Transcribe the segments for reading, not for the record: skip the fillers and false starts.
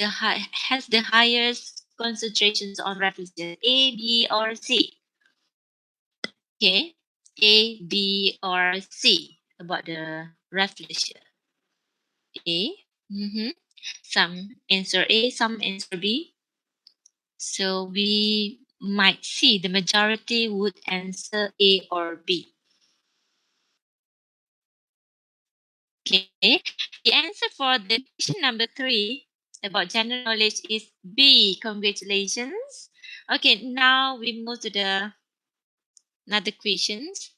has the highest concentrations on references? A, B, or C? Okay, A, B, or C about the reference. A. Mm-hmm. Some answer A, some answer B. So we might see the majority would answer A or B. Okay. The answer for the question number 3 about general knowledge is B. Congratulations. Okay, now we move to the another questions.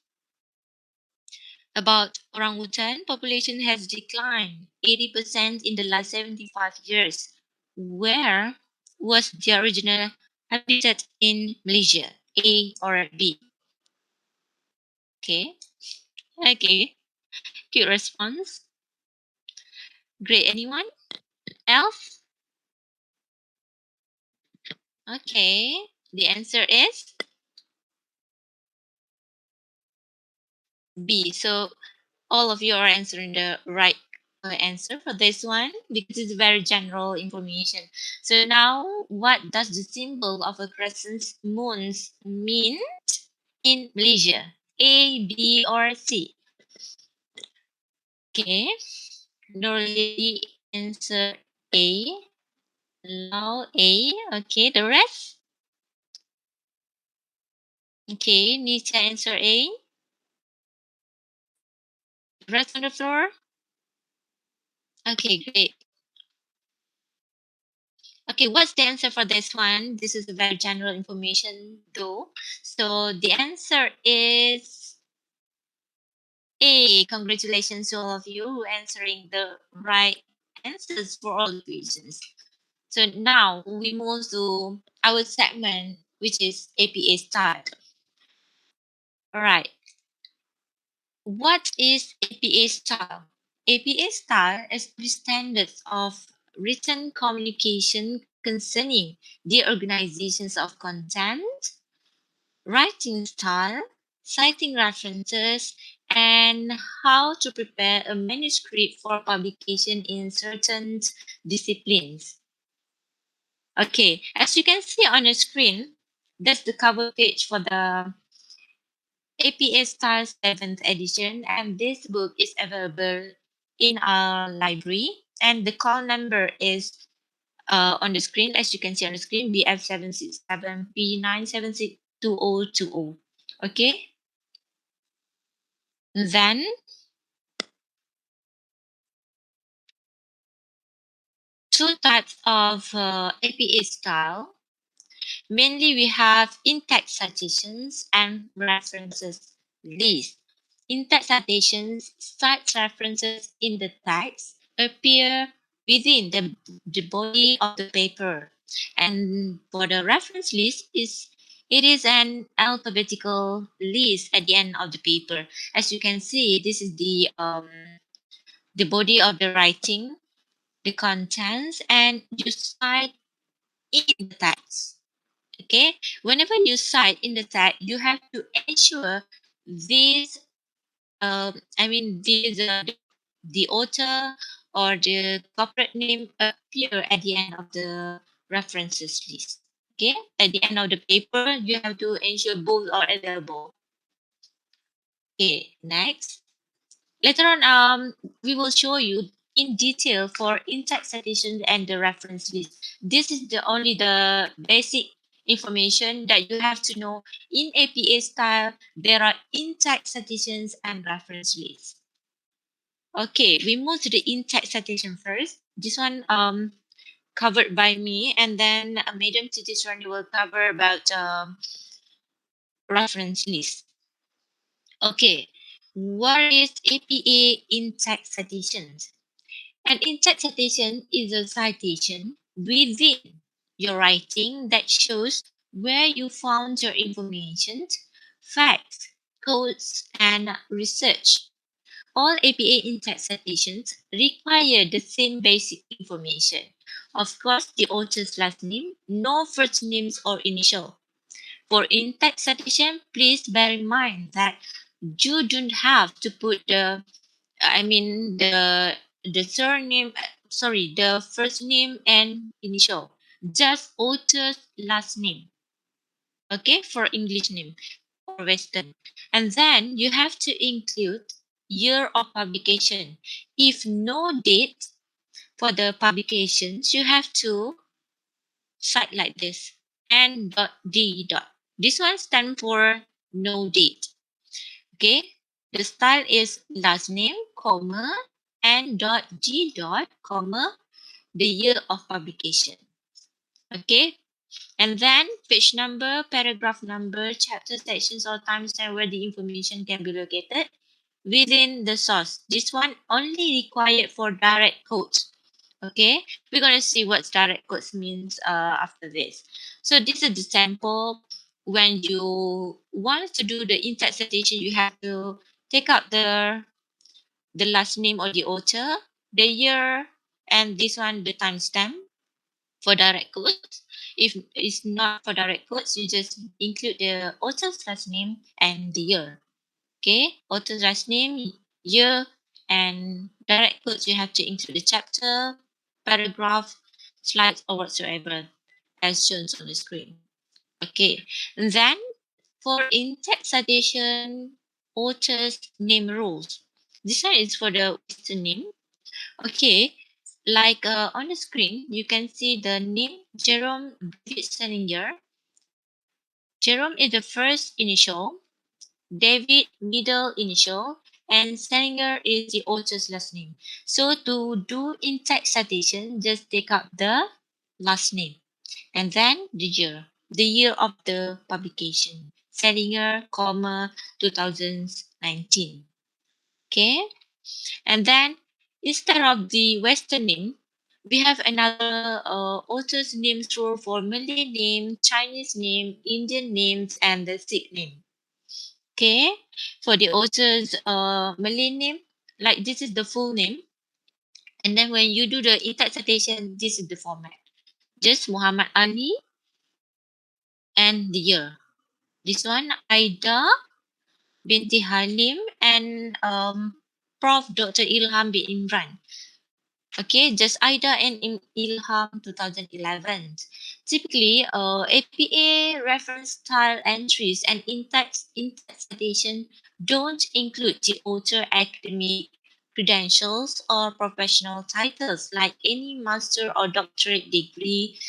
About orangutan population has declined 80% in the last 75 years. Where was the original habitat in Malaysia? A or B? Okay. Okay. Good response. Great. Anyone else? Okay. The answer is B. So all of you are answering the right answer for this one because it's very general information. So now, what does the symbol of a crescent moon mean in Malaysia? A, B, or C? Okay, Norley answer A. Now A. Okay, the rest. Okay, Nisha answer A. Rest on the floor. Okay, great. Okay, what's the answer for this one? This is a very general information though. So the answer is A. Congratulations to all of you who answering the right answers for all the questions. So now we move to our segment, which is APA style. All right. What is APA style? APA style is the standards of written communication concerning the organizations of content, writing style, citing references, and how to prepare a manuscript for publication in certain disciplines. Okay, as you can see on the screen, that's the cover page for the APA Style 7th edition, and this book is available in our library. And the call number is on the screen, as you can see on the screen, BF767P9762020. Okay, then two types of APA style. Mainly, we have in-text citations and references list. In-text citations cite references in the text appear within the body of the paper. And for the reference list, it is an alphabetical list at the end of the paper. As you can see, this is the body of the writing, the contents, and you cite in the text. Okay, whenever you cite in the tag, you have to ensure this this the author or the corporate name appear at the end of the references list. Okay, at the end of the paper, you have to ensure both are available. Okay, next. Later on, we will show you in detail for in-text citation and the reference list. This is the only the basic information that you have to know. In APA style, there are in-text citations and reference lists. Okay, we move to the in-text citation first. This one covered by me, and then Madam Titiswani will cover about reference list. Okay, what is APA in-text citations? An in-text citation is a citation within your writing that shows where you found your information, facts, codes, and research. All APA in-text citations require the same basic information. Of course, the author's last name, no first names or initial. For in-text citation, please bear in mind that you don't have to put the surname, the first name and initial, just author's last name. Okay, for English name or Western. And then you have to include year of publication. If no date for the publications, you have to cite like this, n.d. This one stands for no date. Okay, the style is last name, comma, n.g. comma, the year of publication. Okay, and then page number, paragraph number, chapter sections, or timestamp where the information can be located within the source. This one only required for direct quotes. Okay, we're going to see what direct quotes means after this. So this is the sample. When you want to do the in-text citation, you have to take out the last name of the author, the year, and this one the timestamp for direct quotes. If it's not for direct quotes, you just include the author's last name and the year. Okay, author's last name, year, and direct quotes, you have to include the chapter, paragraph, slides, or whatsoever as shown on the screen. Okay, and then for in-text citation, author's name rules. This one is for the Western name. Okay, like on the screen, you can see the name Jerome David Salinger. Jerome is the first initial, David middle initial, and Salinger is the author's last name. So to do in-text citation, just take out the last name and then the year of the publication. Salinger, comma, 2019. Okay, and then instead of the Western name, we have another author's name rule for Malay name, Chinese name, Indian names, and the Sikh name. Okay, for the author's Malay name, like this is the full name. And then when you do the in-text citation, this is the format. Just Muhammad Ali and the year. This one, Aida binti Halim and Prof. Dr. Ilham bin Imran. Okay, just Aida and Ilham 2011. Typically, APA reference style entries and in-text citation don't include the author academic credentials or professional titles like any master or doctorate degree,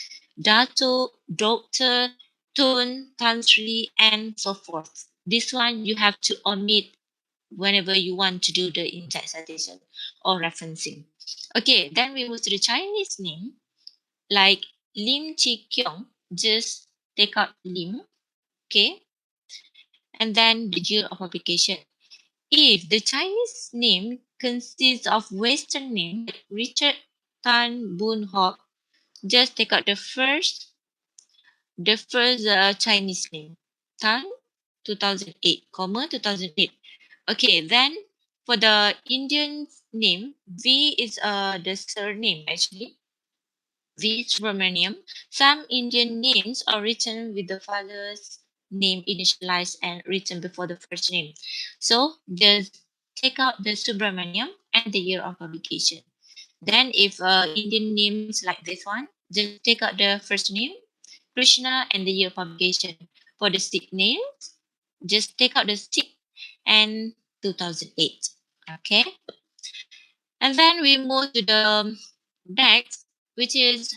dato, doctor, tun, tantri, and so forth. This one you have to omit whenever you want to do the in-text citation or referencing. Okay, then we move to the Chinese name, like Lim Chi Kyong, just take out Lim, okay, and then the year of publication. If the Chinese name consists of Western name, like Richard Tan Boon Hock, just take out the first Chinese name, Tan 2008, comma 2008. Okay, then for the Indian name, V is the surname actually. V Subramaniam. Some Indian names are written with the father's name initialized and written before the first name. So just take out the Subramaniam and the year of publication. Then if Indian names like this one, just take out the first name, Krishna, and the year of publication. For the Sikh names, just take out the Sikh and 2008. Okay. And then we move to the next, which is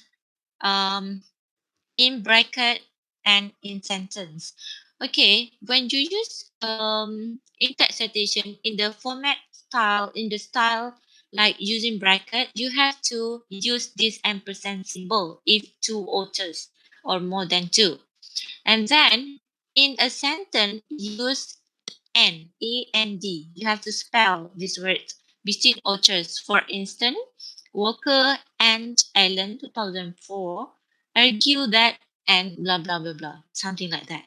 um, in bracket and in sentence. Okay, when you use in-text citation in the format style, in the style like using bracket, you have to use this ampersand symbol if two authors or more than two. And then in a sentence, use N-A-N-D. You have to spell this word between authors. For instance, Walker and Allen 2004 argue that and blah blah blah blah. Something like that.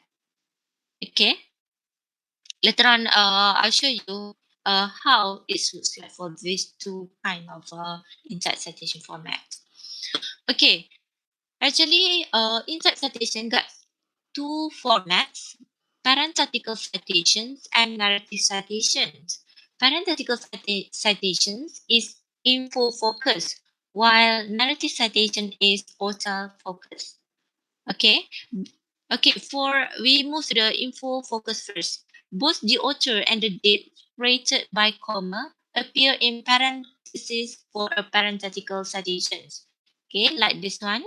Okay. Later on, I'll show you how it looks like for these two kind of in-text citation format. Okay. Actually, in-text citation got two formats, parenthetical citations and narrative citations. Parenthetical citations is info focus, while narrative citation is author focus. Okay. Okay, for we move to the info focus first. Both the author and the date separated by comma appear in parentheses for a parenthetical citations. Okay, like this one.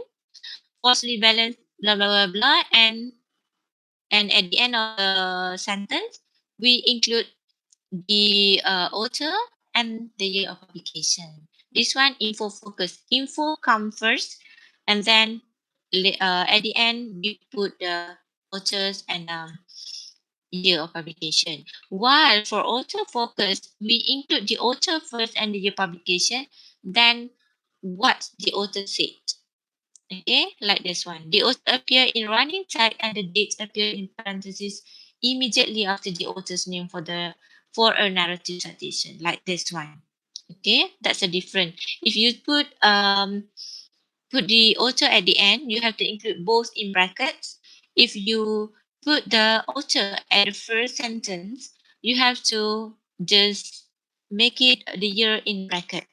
Falsely balanced blah blah blah blah, and at the end of the sentence we include the author and the year of publication. This one info focus. Info come first, and then at the end we put the authors and year of publication. While for author focus, we include the author first and the year publication, then what the author said. Okay, like this one. The author appear in running tag and the dates appear in parentheses immediately after the author's name for a narrative citation, like this one. Okay, that's a different. If you put the author at the end, you have to include both in brackets. If you put the author at the first sentence, you have to just make it the year in bracket.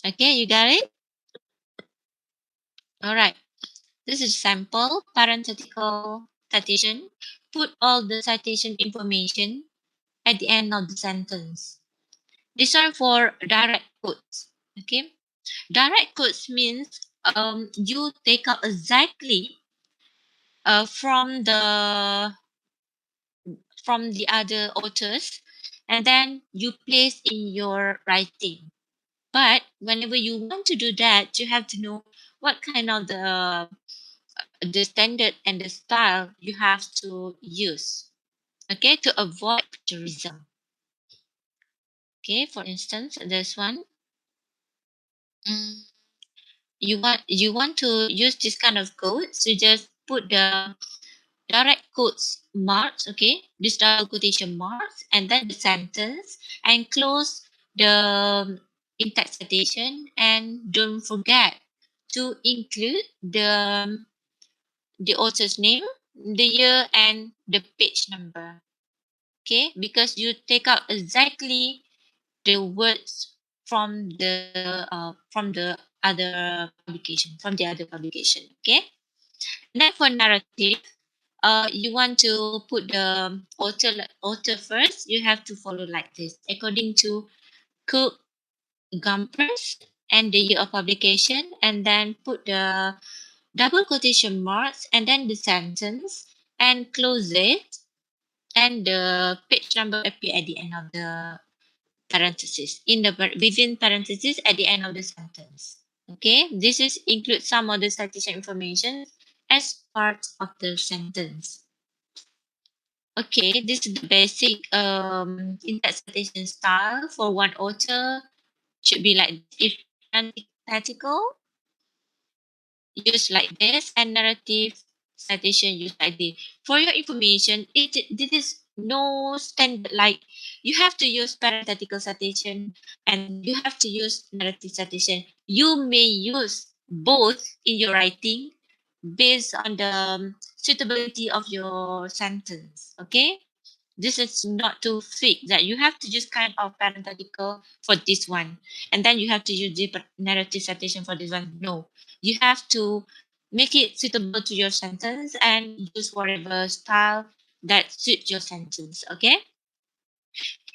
Okay, you got it? All right. This is sample parenthetical citation. Put all the citation information at the end of the sentence. These are for direct quotes. Okay, direct quotes means you take out exactly from the other authors, and then you place in your writing. But whenever you want to do that, you have to know what kind of the standard and the style you have to use, okay, to avoid plagiarism. Okay, for instance, this one. Mm, you want to use this kind of code, so just put the direct quotes marks, okay, this double quotation marks, and then the sentence, and close the in-text citation, and don't forget to include the author's name, the year, and the page number. Okay, because you take out exactly the words from the other publication. Okay, then for narrative, you want to put the author first. You have to follow like this according to Cook Gumpers and the year of publication, and then put the double quotation marks and then the sentence, and close it, and the page number appear at the end of the parenthesis, within parenthesis at the end of the sentence. Okay, this is include some of the citation information as part of the sentence. Okay, this is the basic in-text citation style for one author. Should be like if parenthetical use like this, and narrative citation use like this. For your information, this is no standard, like you have to use parenthetical citation and you have to use narrative citation. You may use both in your writing based on the suitability of your sentence. Okay, this is not to fix that you have to use kind of parenthetical for this one, and then you have to use the narrative citation for this one. No, you have to make it suitable to your sentence and use whatever style that suits your sentence. Okay,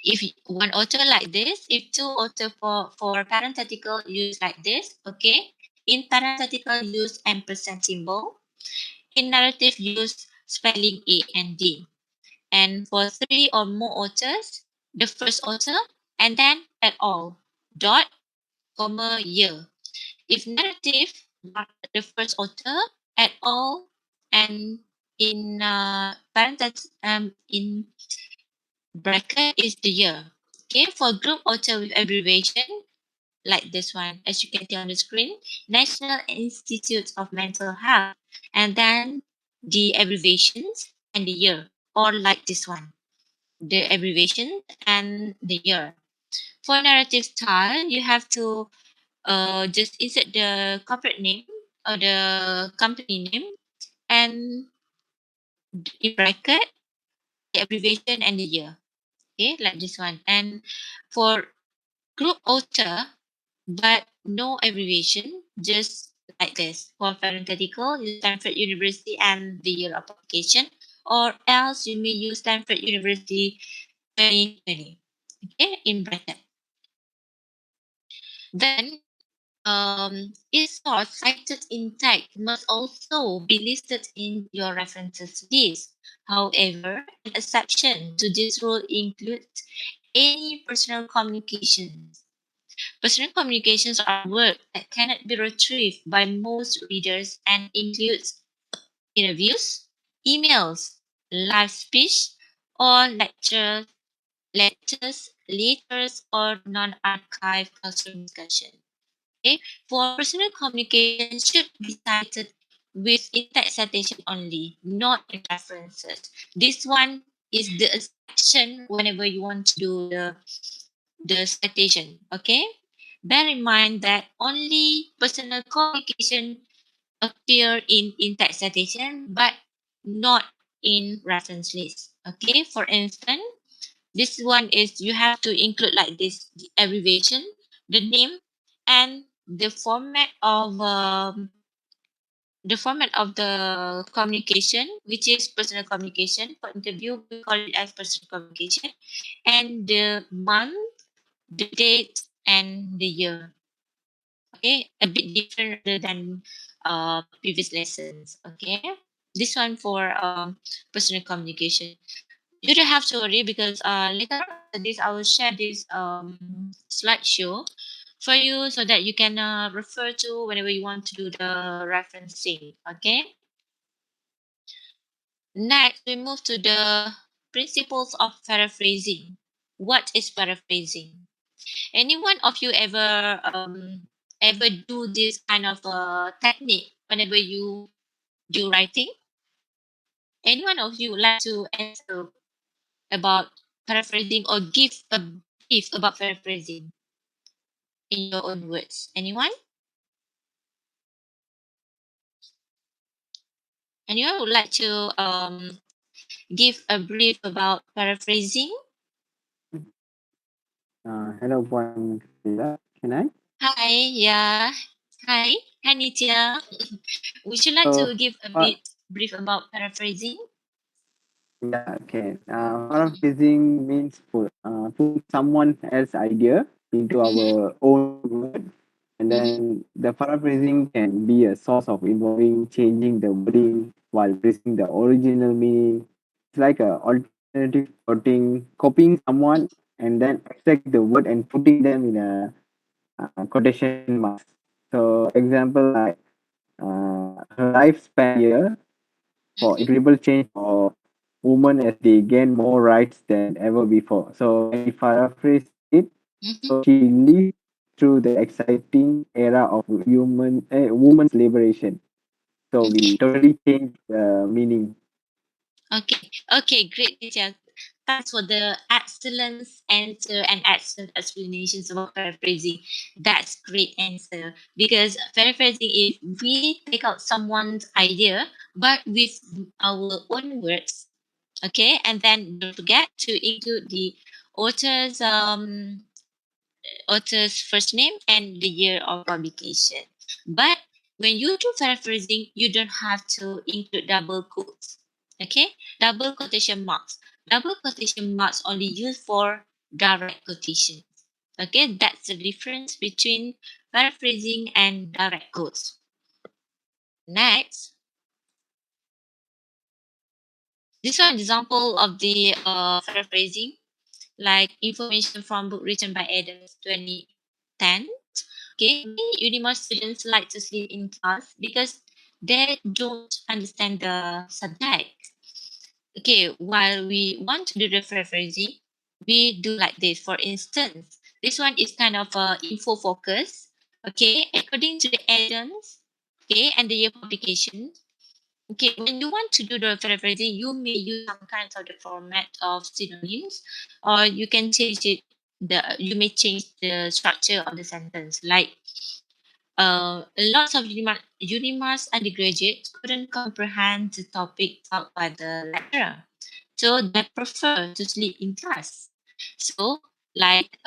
if one author like this, if two author for parenthetical use like this. Okay, in parenthetical use ampersand symbol, in narrative use spelling A and D. And for three or more authors, the first author, and then at all, dot, comma, year. If narrative, mark the first author, at all, and in in bracket is the year. Okay, for group author with abbreviation, like this one, as you can see on the screen, National Institute of Mental Health, and then the abbreviations and the year, or like this one, the abbreviation and the year. For narrative style, you have to just insert the corporate name or the company name, and in bracket the abbreviation and the year. Okay, like this one. And for group author, but no abbreviation, just like this. For parenthetical, use Stanford University and the year of publication, or else you may use Stanford University 2020, okay, in bracket. Then, is source cited in text must also be listed in your references list. However, an exception to this rule includes any personal communications. Personal communications are work that cannot be retrieved by most readers and includes interviews, emails, live speech, or letters, or non-archived classroom discussion. Okay? For personal communication should be cited with in-text citation only, not in references. This one is the exception whenever you want to do the citation. Okay? Bear in mind that only personal communication appear in in-text citation, but not in reference list. Okay? For instance, this one is you have to include like this: the abbreviation, the name, and the format of the communication, which is personal communication. For interview, we call it as personal communication, and the month, the date, and the year. Okay, a bit different rather than previous lessons. Okay, this one for personal communication. You don't have to worry because later after this I will share this slideshow for you so that you can refer to whenever you want to do the referencing. Okay. Next, we move to the principles of paraphrasing. What is paraphrasing? Any one of you ever do this kind of technique whenever you do writing? Any one of you would like to answer about paraphrasing or give a brief about paraphrasing in your own words? Anyone? Anyone would like to give a brief about paraphrasing? Hello, Puan Frida. Can I? Hi, yeah. Hi, hi Nitya. Would you like So, to give a uh, bit brief about paraphrasing? yeah, okay. Paraphrasing means putting someone else's idea into Mm-hmm. our own word. And Mm-hmm. then the paraphrasing can be a source of involving changing the wording while preserving the original meaning. It's like a alternative copying someone and then extract the word and putting them in a quotation marks. So, example like her lifespan here for Mm-hmm. equitable change for women as they gain more rights than ever before. So when we paraphrase it, Mm-hmm. so she lived through the exciting era of women's liberation. So we Okay. totally change the meaning. Okay. Okay. Great, Nitya. Thanks for the excellent answer and excellent explanations about paraphrasing. That's great answer because paraphrasing is we take out someone's idea but with our own words. Okay, and then don't forget to include the author's author's first name and the year of publication. But when you do paraphrasing, you don't have to include double quotes. Okay, double quotation marks. Double quotation marks only used for direct quotation. Okay, that's the difference between paraphrasing and direct quotes. Next, this one example of the paraphrasing, like information from book written by Adams 2010. Okay, many Unimar students like to sleep in class because they don't understand the subject. Okay, while we want to do the paraphrasing, we do like this. For instance, this one is kind of a info focus. Okay, according to the Adams, okay, and the year publication. Okay, when you want to do the paraphrasing, you may use some kinds of the format of synonyms, or you can change it. You may change the structure of the sentence. Like, lots of Unimas undergraduates couldn't comprehend the topic taught by the lecturer, so they prefer to sleep in class. So, like,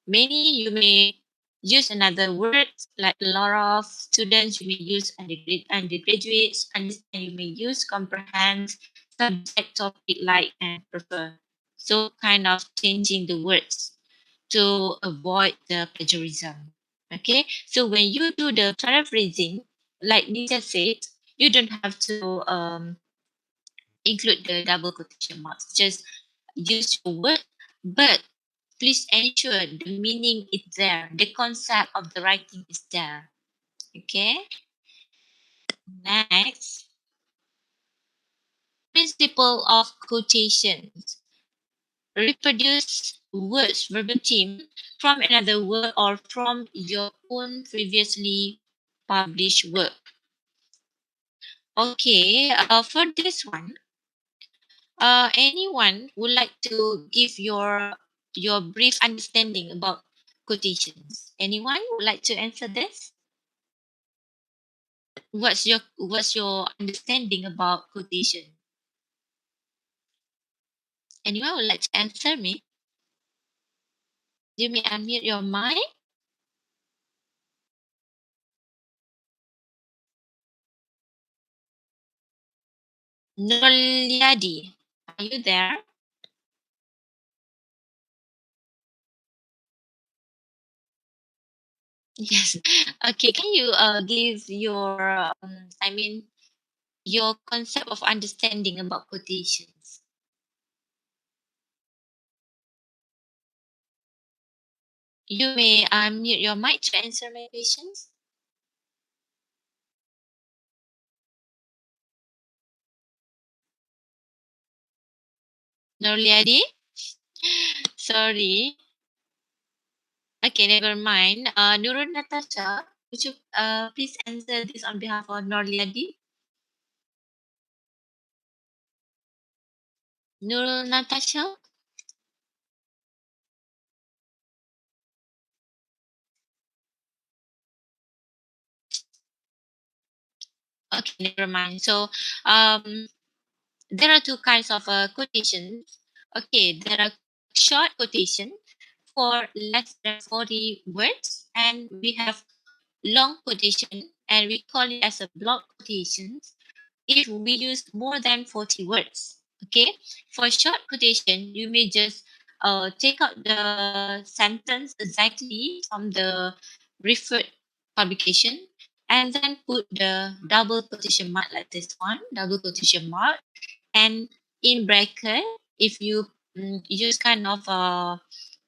many you may use another word, like a lot of students, you may use undergraduates, understand, you may use comprehend, subject, topic, like, and prefer. So kind of changing the words to avoid the plagiarism. Okay, so when you do the paraphrasing, like Nisha said, you don't have to include the double quotation marks. Just use your word, but please ensure the meaning is there. The concept of the writing is there. Okay. Next, principle of quotations. Reproduce words verbatim from another word or from your own previously published work. Okay, for this one, anyone would like to give your brief understanding about quotations? Anyone would like to answer this? What's your understanding about quotation? Anyone would like to answer me? You may unmute your mic. Noliadi, are you there? Yes. Okay. Can you give your your concept of understanding about quotations? You may unmute your mic to answer my questions. Noliadi, sorry. Okay, never mind. Nurul Natasha, would you please answer this on behalf of Norliadi? Nurul Natasha? Okay, never mind. So, there are two kinds of quotations. Okay, there are short quotation for less than 40 words, and we have long quotation, and we call it as a block quotations if we use more than 40 words. Okay, for short quotation, you may just take out the sentence exactly from the referred publication and then put the double quotation mark like this one, double quotation mark, and in bracket, if you use kind of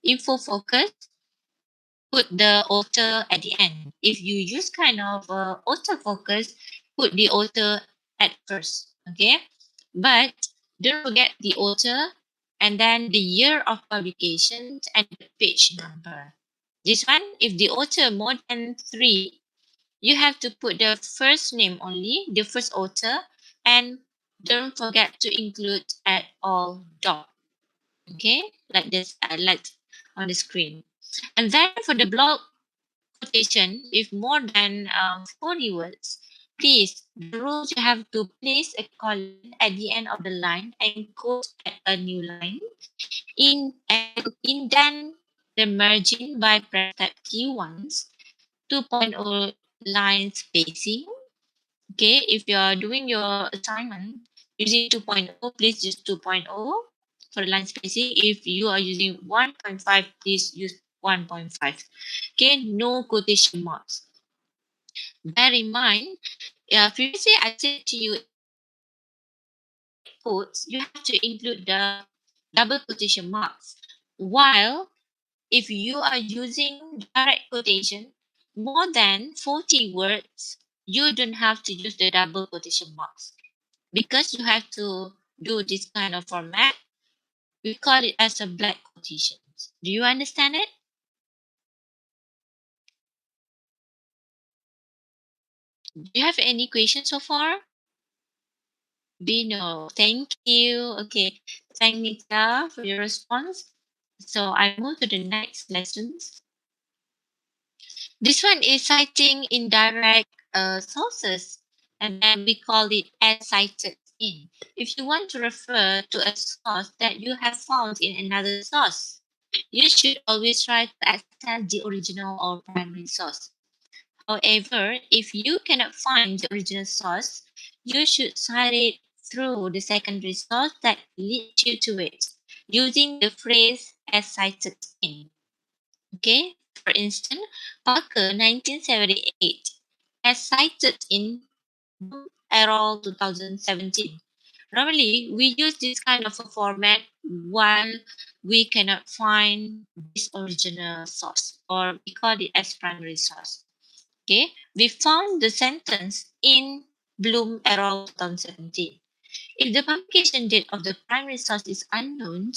info focus, put the author at the end. If you use kind of author focus, put the author at first. Okay, but don't forget the author and then the year of publication and the page number. This one, if the author more than three, you have to put the first name only, the first author, and don't forget to include at all dot. Okay, like this, like on the screen. And then for the block quotation, if more than 40 words, please, the rules you have to place a colon at the end of the line and quote at a new line. Indent the margin by press T1s, 2.0 line spacing. Okay, if you are doing your assignment using 2.0, please use 2.0 for line spacing. If you are using 1.5, please use 1.5. Okay, no quotation marks. Bear in mind, previously I said to you, quotes, you have to include the double quotation marks. While if you are using direct quotation, more than 40 words, you don't have to use the double quotation marks. Because you have to do this kind of format, we call it as a black quotations. Do you understand it? Do you have any questions so far? Bino, thank you. Okay, thank Nita for your response. So I move to the next lessons. This one is citing indirect sources, and then we call it as cited in. If you want to refer to a source that you have found in another source, you should always try to access the original or primary source. However, if you cannot find the original source, you should cite it through the secondary source that leads you to it, using the phrase as cited in. Okay, for instance, Parker 1978 as cited in Errol 2017. Normally, we use this kind of a format while we cannot find this original source, or we call it as primary source. Okay, we found the sentence in Bloom Errol 2017. If the publication date of the primary source is unknown,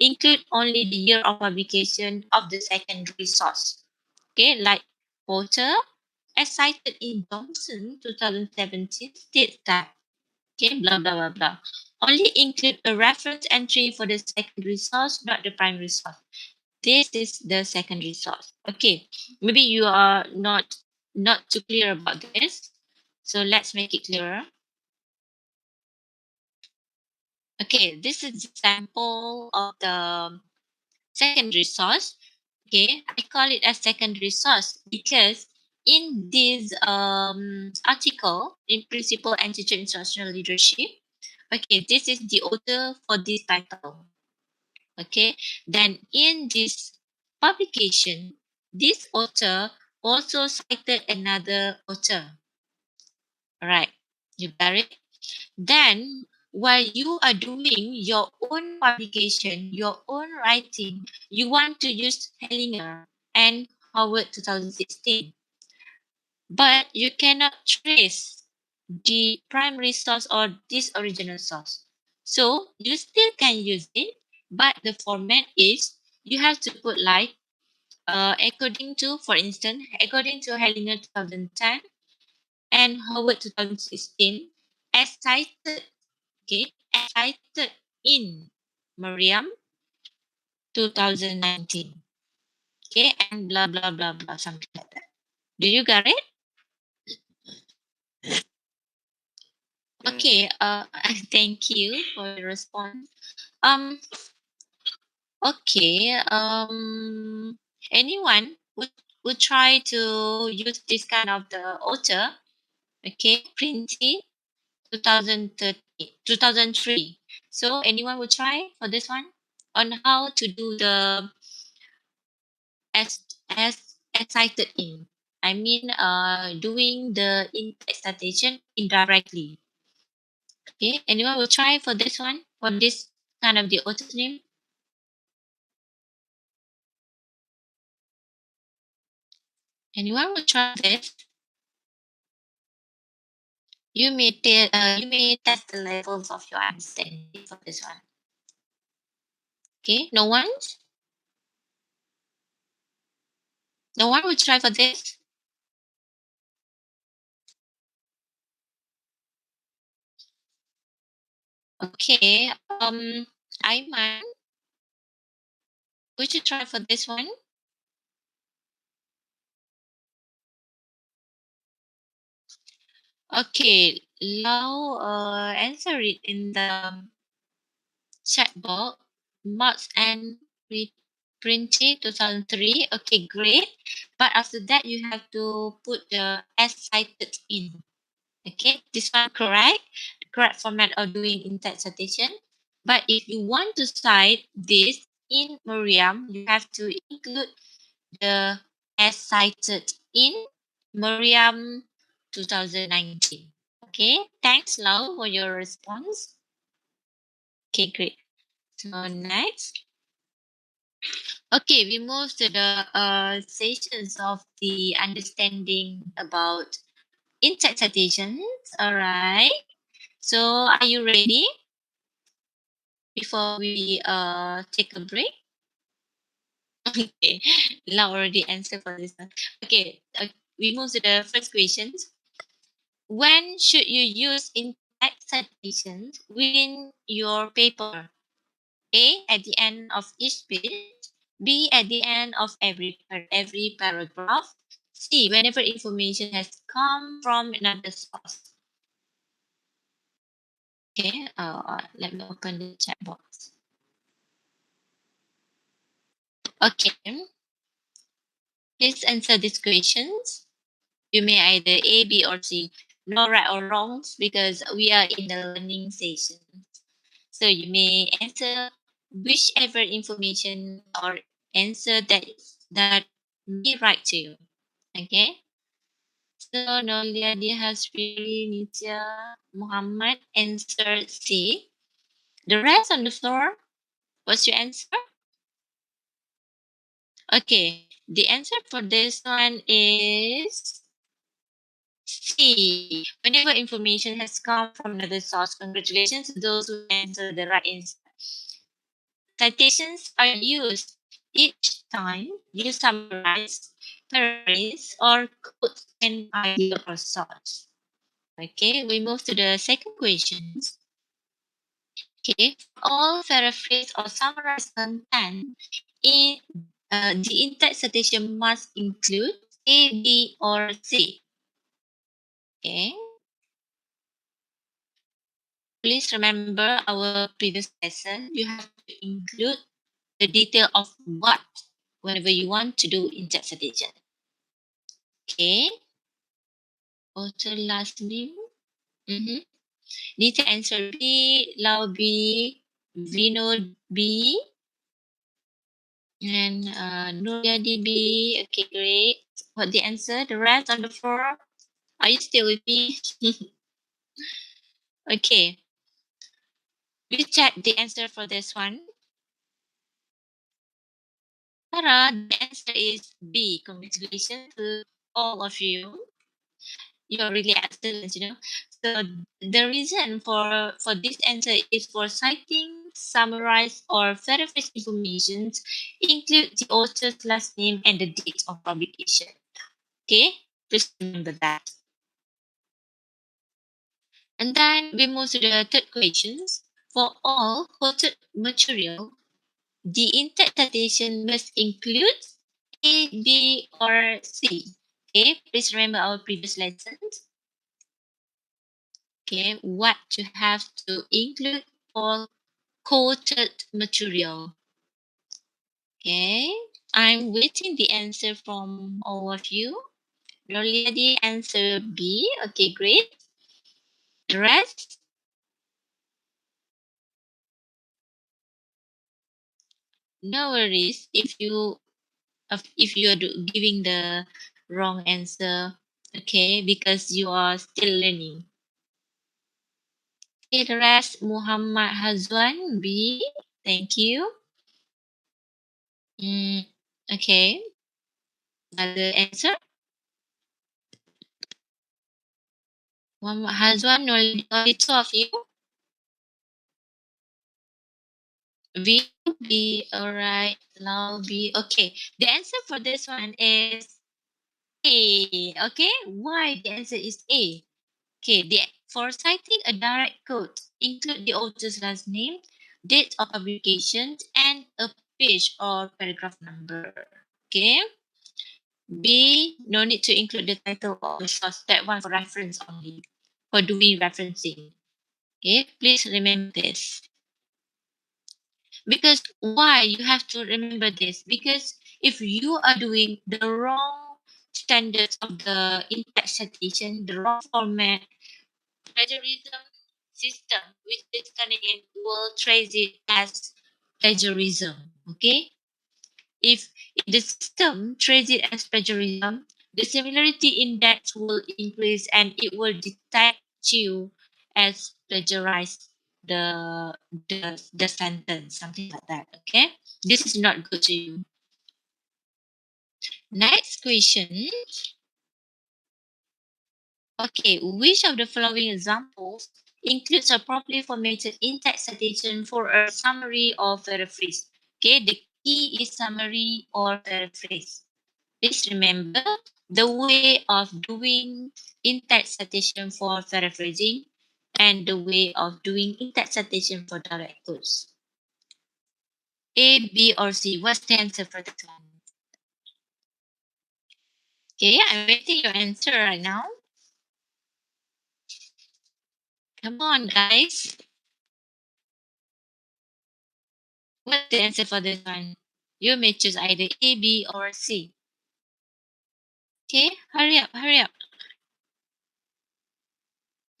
include only the year of publication of the secondary source. Okay, like Porter, as cited in Johnson 2017, states that, okay, blah blah blah blah. Only include a reference entry for the secondary source, not the primary source. This is the secondary source. Okay, maybe you are not too clear about this, so let's make it clearer. Okay, this is example of the secondary source. Okay, I call it a secondary source because in this article in Principle and Teacher Instructional Leadership, okay, this is the author for this title. Okay, then in this publication, this author also cited another author. Right, you got it. Then, while you are doing your own publication, your own writing, you want to use Hellinger and Howard 2016, but you cannot trace the primary source or this original source. So you still can use it, but the format is you have to put like according to, for instance, according to Hellinger 2010 and Howard 2016, as cited, okay, as cited in Miriam 2019, okay, and blah blah blah blah, something like that. Do you get it? Yeah. Okay. Thank you for the response. Um. Okay. Anyone would try to use this kind of the author? Okay, Printy 2013, 2003. So anyone would try for this one on how to do the as cited in. I mean, doing the citation indirectly. Okay, anyone will try for this one for this kind of the author's name. Anyone will try this. You may test the levels of your understanding for this one. Okay, no one will try for this. Okay, Aiman, would you try for this one? Okay, now answer it in the chat box. Marks and Printy 2003. Okay, great. But after that, you have to put the as cited in. Okay, this one correct. The correct format of doing in-text citation. But if you want to cite this in Miriam, you have to include the as cited in Miriam 2019. Okay, thanks Lau for your response. Okay, great. So next, okay, we move to the sessions of the understanding about in-text citations. All right. So are you ready before we take a break? Okay, Lau already answered for this one. Okay, we move to the first questions. When should you use in-text citations within your paper? A, at the end of each page. B, at the end of every paragraph. C, whenever information has come from another source. Okay, let me open the chat box. Okay, please answer these questions. You may either A, B, or C. No right or wrongs because we are in the learning session. So you may answer whichever information or answer that may right to you. Okay. So Nolia Dihasri Nitya Muhammad answer C. The rest on the floor, what's your answer? Okay, the answer for this one is C. Whenever information has come from another source, congratulations to those who answer the right answer. Citations are used each time you summarize, paraphrase, or quote an idea or source. Okay, we move to the second question. Okay, all paraphrase or summarize content in the in-text citation must include A, B, or C. Okay, please remember our previous lesson. You have to include the detail of what whenever you want to do in-text citation. Okay, author last name. Mm-hmm. Need to answer B, Lau B, Vinod B, and Nuryadi B. Okay, great. What the answer? The rest on the floor. Are you still with me? Okay, we check the answer for this one. Tara, the answer is B. Congratulations to all of you. You're really excellent, you know. So the reason for this answer is for citing, summarize, or paraphrase information include the author's last name and the date of publication. Okay, please remember that. And then we move to the third questions. For all quoted material, the interpretation must include A, B, or C. Okay, please remember our previous lessons. Okay, what you have to include for quoted material. Okay, I'm waiting the answer from all of you. Already answer B. Okay, great. The rest, no worries if you are giving the wrong answer. Okay, because you are still learning. Okay, the rest, Muhammad Hazwan B. Thank you. Mm, okay, another answer. Muhammad Hazwan, only two of you. V B, alright. Now B. Okay, the answer for this one is A. Okay, why the answer is A? Okay, for citing a direct quote, include the author's last name, date of publication, and a page or paragraph number. Okay. B, no need to include the title or the source. That one for reference only. For doing referencing. Okay, please remember this. Because why you have to remember this? Because if you are doing the wrong standards of the in-text citation, the wrong format, plagiarism system, which is Canadian, will trace it as plagiarism. Okay, if the system trace it as plagiarism, the similarity index will increase and it will detect you as plagiarized the sentence, something like that. Okay, this is not good to you. Next question. Okay, which of the following examples includes a properly formatted in-text citation for a summary or paraphrase? Okay, the key is summary or paraphrase. Please remember the way of doing in-text citation for paraphrasing and the way of doing in-text citation for direct quotes. A, B, or C? What's the answer for this one? Okay, I'm waiting your answer right now. Come on, guys. What's the answer for this one? You may choose either A, B, or C. Okay, hurry up, hurry up.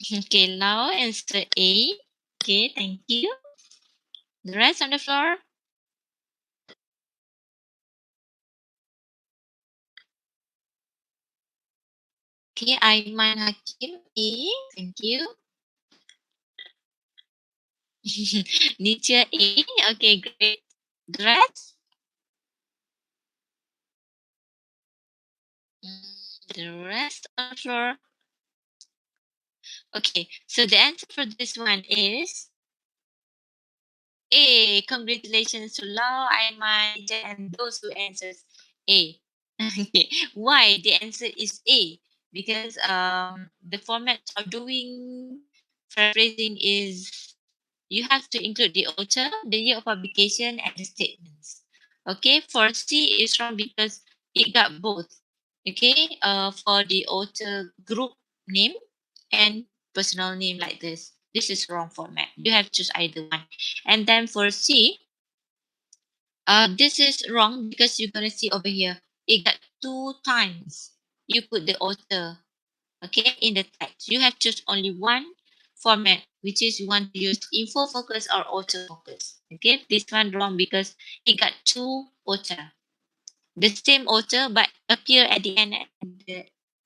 Okay, now answer A. Okay, thank you. The rest on the floor. Okay, Aiman Hakim A. Thank you. Nietzsche A. Okay, great. The rest? The rest on the floor. Okay, so the answer for this one is A. Congratulations to Lau, Aiman, Nietzsche, and those who answers A. Okay, why the answer is A? Because the format of doing paraphrasing is you have to include the author, the year of publication, and the statements. Okay, for C is wrong because it got both. Okay, for the author group name and personal name like this. This is wrong format. You have to choose either one. And then for C, this is wrong because you're gonna see over here. It got two times. You put the author, okay, in the text. You have choose only one format, which is you want to use info focus or author focus. Okay, this one wrong because it got two author, the same author but appear at the end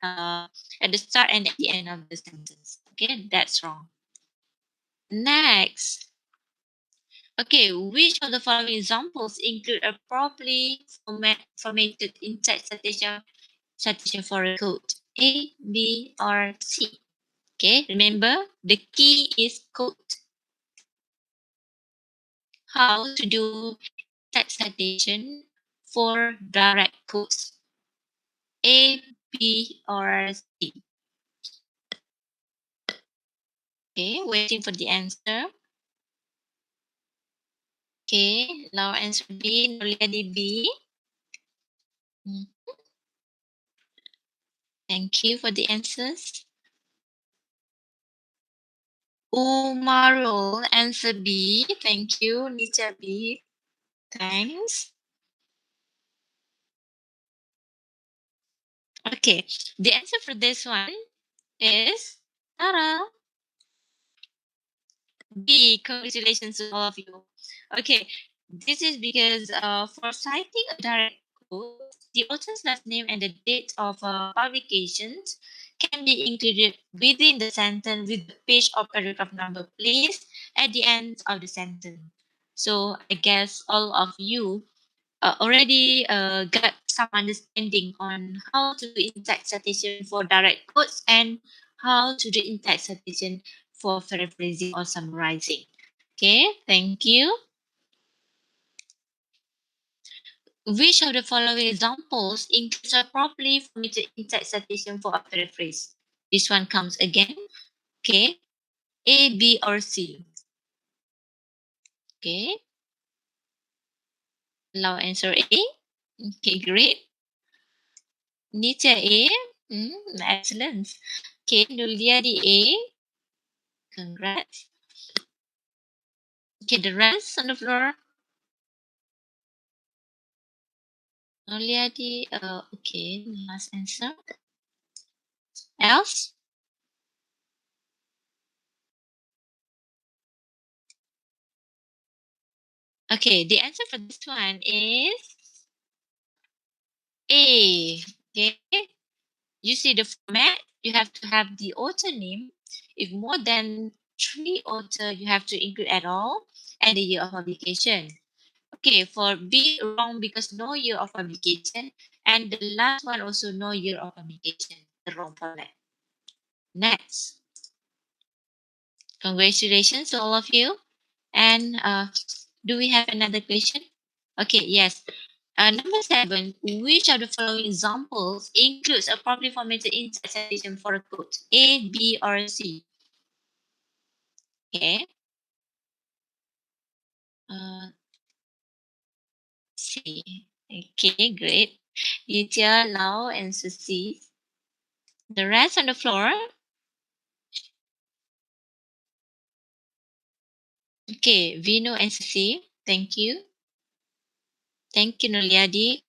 at the start and at the end of the sentence. Okay, that's wrong. Next. Okay, which of the following examples include a properly formatted in-text citation for a quote? A, B, or C? Okay, remember the key is quote. How to do text citation for direct quotes? A, B, or C? Okay, waiting for the answer. Okay, now answer B, Noliadi B. Mm, thank you for the answers. Umarul, answer B. Thank you. Nietzsche B. Thanks. Okay, the answer for this one is Tara. B. Congratulations to all of you. Okay, this is because for citing a direct quote, the author's last name and the date of publications can be included within the sentence with the page or paragraph number placed at the end of the sentence. So I guess all of you already got some understanding on how to do in-text citation for direct quotes and how to do in-text citation for paraphrasing or summarizing. Okay, thank you. Which of the following examples includes a properly formatted in-text citation for a paraphrase? This one comes again. Okay, A, B, or C? Okay, allow answer A. Okay, great. Nietzsche A. Excellent. Okay, Nuliadi A. Congrats. Okay, the rest on the floor. Nuliadi, okay, last answer. Else? Okay, the answer for this one is A. Okay, you see the format, you have to have the author name. If more than three author, you have to include at all and the year of publication. Okay, for B, wrong because no year of publication. And the last one also no year of publication. The wrong format. Next. Congratulations to all of you. And do we have another question? Okay, yes. Number 7, which of the following examples includes a properly formatted in-text citation for a quote? A, B, or C? Okay. Uh, C. Okay, great. Lydia, Lau, and Susie. The rest on the floor. Okay, Vino and Susie. Thank you. Thank you, Nuliadi.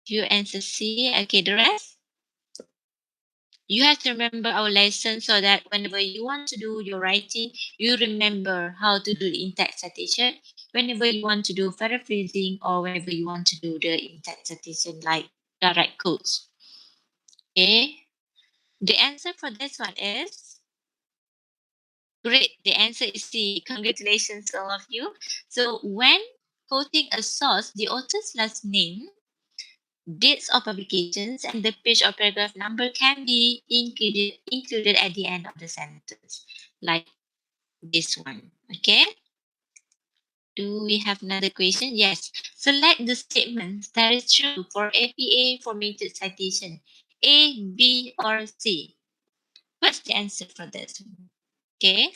You answer C. Okay, the rest? You have to remember our lesson so that whenever you want to do your writing, you remember how to do the in-text citation. Whenever you want to do paraphrasing or whenever you want to do the in-text citation like direct quotes. Okay. The answer for this one is great. The answer is C. Congratulations, all of you. So when quoting a source, the author's last name, dates of publications, and the page or paragraph number can be included at the end of the sentence, like this one. Okay. Do we have another question? Yes. Select the statements that is true for APA formatted citation. A, B, or C. What's the answer for this one? Okay.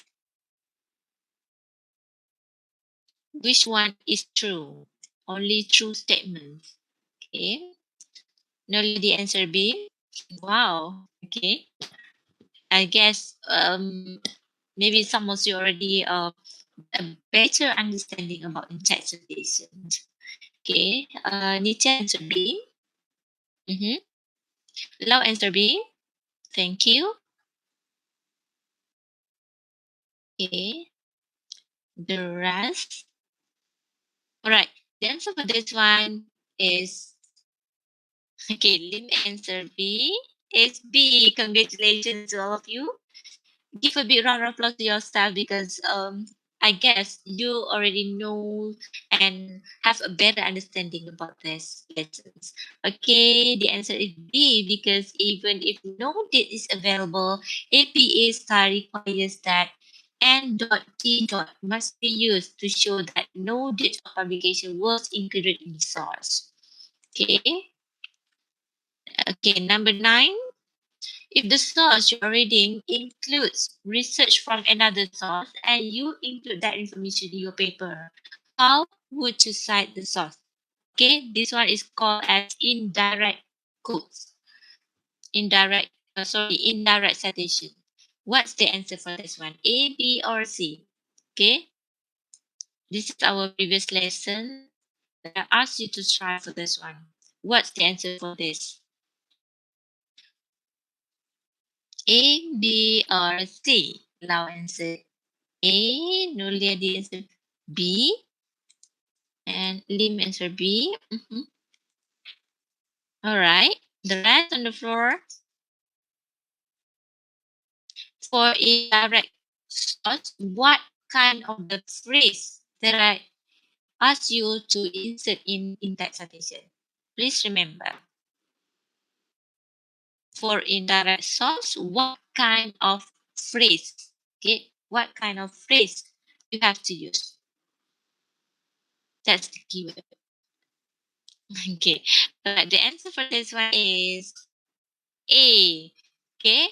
Which one is true? Only true statements. Okay. No, the answer B. Wow. Okay. I guess maybe some of you already a better understanding about interpretation. Okay. Nitya answer B. Mm-hmm. Lau answer B. Thank you. Okay. The rest. All right. The answer for this one is okay. Lim answer B. It's B. Congratulations to all of you. Give a big round of applause to yourself because I guess you already know and have a better understanding about this lessons. Okay, the answer is B because even if no date is available, APA star requires that N.T. must be used to show that no date of publication was included in the source. Okay. Okay, number 9. If the source you're reading includes research from another source and you include that information in your paper, how would you cite the source? Okay, this one is called as indirect quotes. Indirect citation. What's the answer for this one? A, B, or C? Okay, this is our previous lesson. I asked you to try for this one. What's the answer for this? A, B, or C? Now answer A, Nulia the answer B, and Lim answer B. All right. The rest on the floor for indirect source. What kind of the phrase that I ask you to insert in that citation? Please remember. For indirect source, what kind of phrase? Okay, what kind of phrase you have to use? That's the keyword. Okay, but the answer for this one is A. Okay,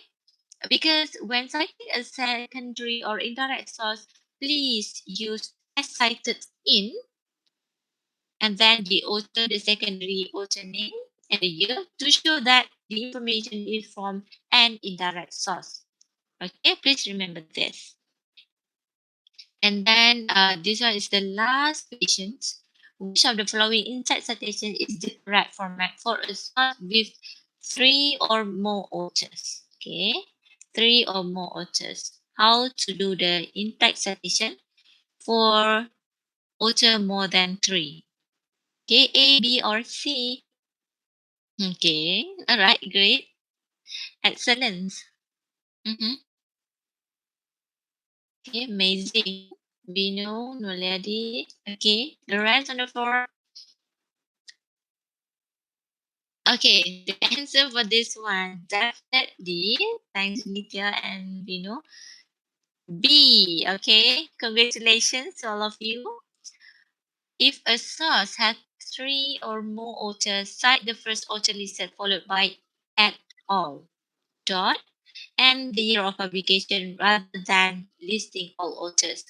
because when citing a secondary or indirect source, please use as cited in and then the author, the secondary author name and the year to show that the information is from an indirect source. Okay, please remember this. And then this one is the last question. Which of the following inside citation is the correct format for a source with 3 or more authors? Okay, 3 or more authors. How to do the in-text citation for author more than 3? Okay, A, B, or C? Okay, all right, great, excellent. Mm-hmm. Okay, amazing. Vino, Noladi. Okay, the rest on the floor. Okay, the answer for this one definitely, thanks Nitya and Vino. B. Okay, congratulations to all of you. If a source has 3 or more authors, cite the first author listed followed by at all dot and the year of publication rather than listing all authors.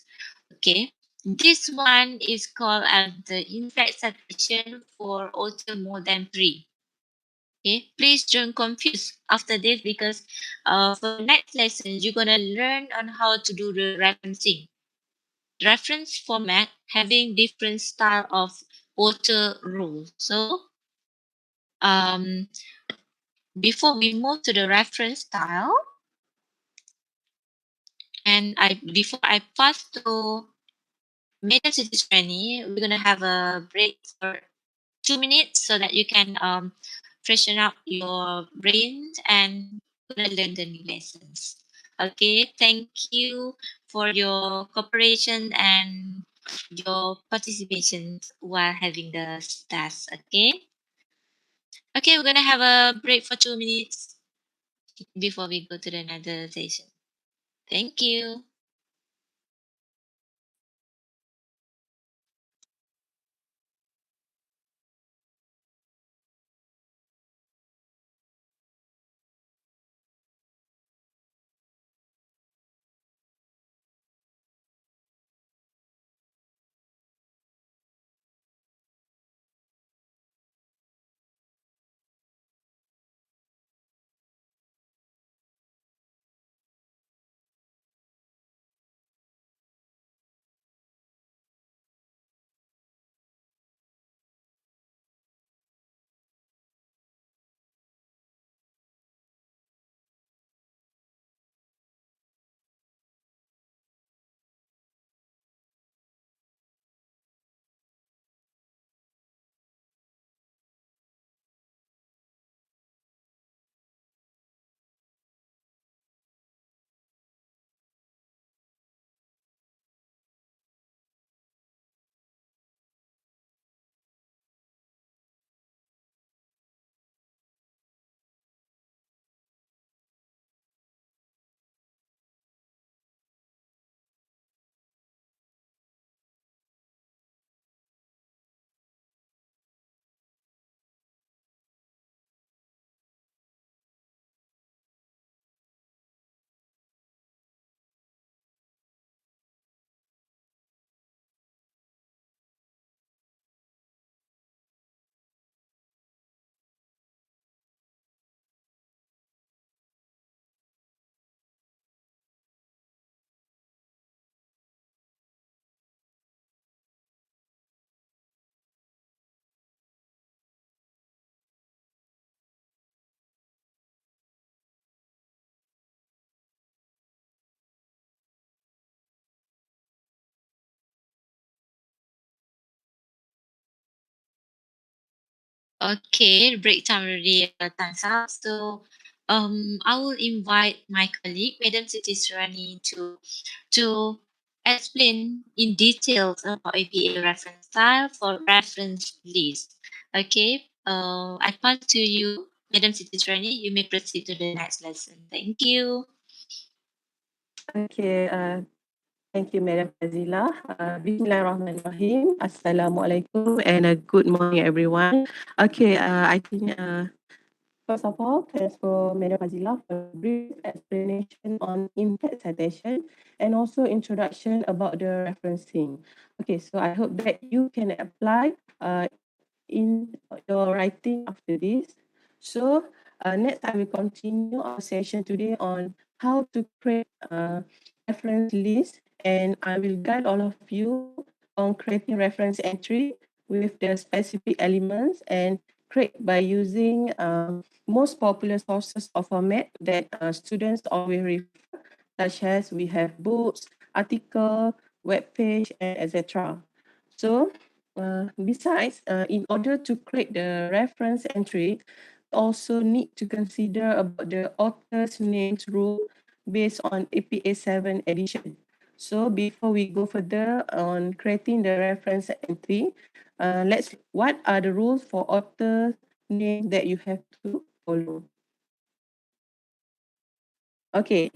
Okay, this one is called as the in-fact citation for author more than 3. Okay, please don't confuse after this because for the next lesson you're gonna learn on how to do the referencing. Reference format having different style of author rule. So um, before we move to the reference style, and before I pass to Madam City Training, we're gonna have a break for 2 minutes so that you can freshen up your brain and gonna learn the new lessons. Okay, thank you for your cooperation and your participation while having the task. Okay, we're gonna have a break for 2 minutes before we go to the another session. Thank you. Okay, break time already. Time's up. So, I will invite my colleague, Madam Siti Surani, to explain in details about APA reference style for reference list. Okay, I pass to you, Madam Siti Surani. You may proceed to the next lesson. Thank you. Okay, thank you, Madam Fazila. Bismillahirrahmanirrahim. Assalamualaikum and good morning, everyone. Okay, I think first of all, thanks for Madam Fazila for a brief explanation on in-text citation and also introduction about the referencing. Okay, so I hope that you can apply in your writing after this. So next I will continue our session today on how to create a reference list, and I will guide all of you on creating reference entry with the specific elements and create by using most popular sources of format that students always refer, such as we have books, article, web page, and etc. So besides, in order to create the reference entry, also need to consider about the author's names rule based on APA 7 edition. So before we go further on creating the reference entry, let's what are the rules for author name that you have to follow. Okay,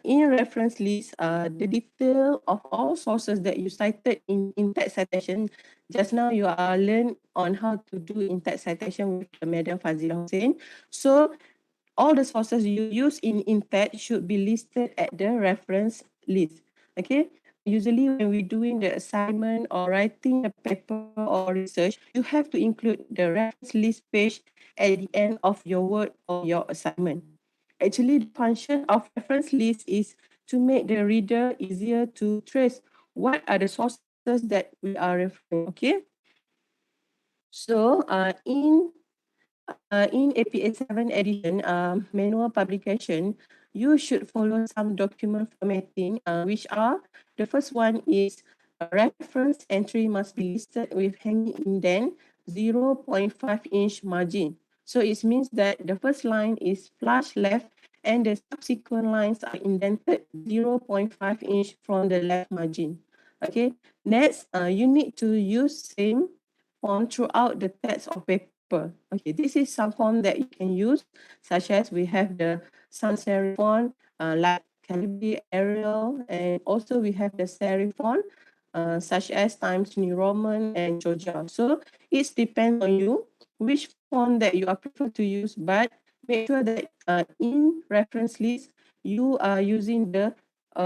in reference list, the detail of all sources that you cited in text citation, just now you are learn on how to do in text citation with Madam Fazila Hussein. So all the sources you use in text should be listed at the reference list. Okay, usually when we're doing the assignment or writing a paper or research, you have to include the reference list page at the end of your work or your assignment. Actually, the function of reference list is to make the reader easier to trace what are the sources that we are referring. Okay. So in APA 7 edition, manual publication, you should follow some document formatting, which are the first one is a reference entry must be listed with hanging indent 0.5-inch margin. So it means that the first line is flush left and the subsequent lines are indented 0.5-inch from the left margin. Okay, next, you need to use same font throughout the text of paper. Okay, this is some font that you can use, such as we have the sans serif font, like Calibri, Arial, and also we have the serif font, such as Times New Roman and Georgia. So it depends on you which font that you are prefer to use, but make sure that in reference list you are using the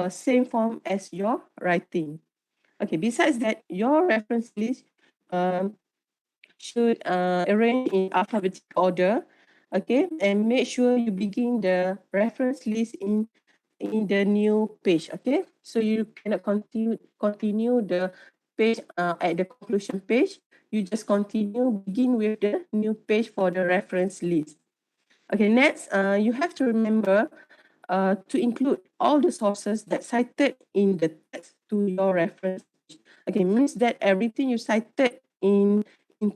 same font as your writing. Okay, besides that, your reference list um, should arrange in alphabetical order, okay, and make sure you begin the reference list in the new page, okay, so you cannot continue the page at the conclusion page. You just begin with the new page for the reference list. Okay, next, you have to remember to include all the sources that cited in the text to your reference page. Okay, means that everything you cited in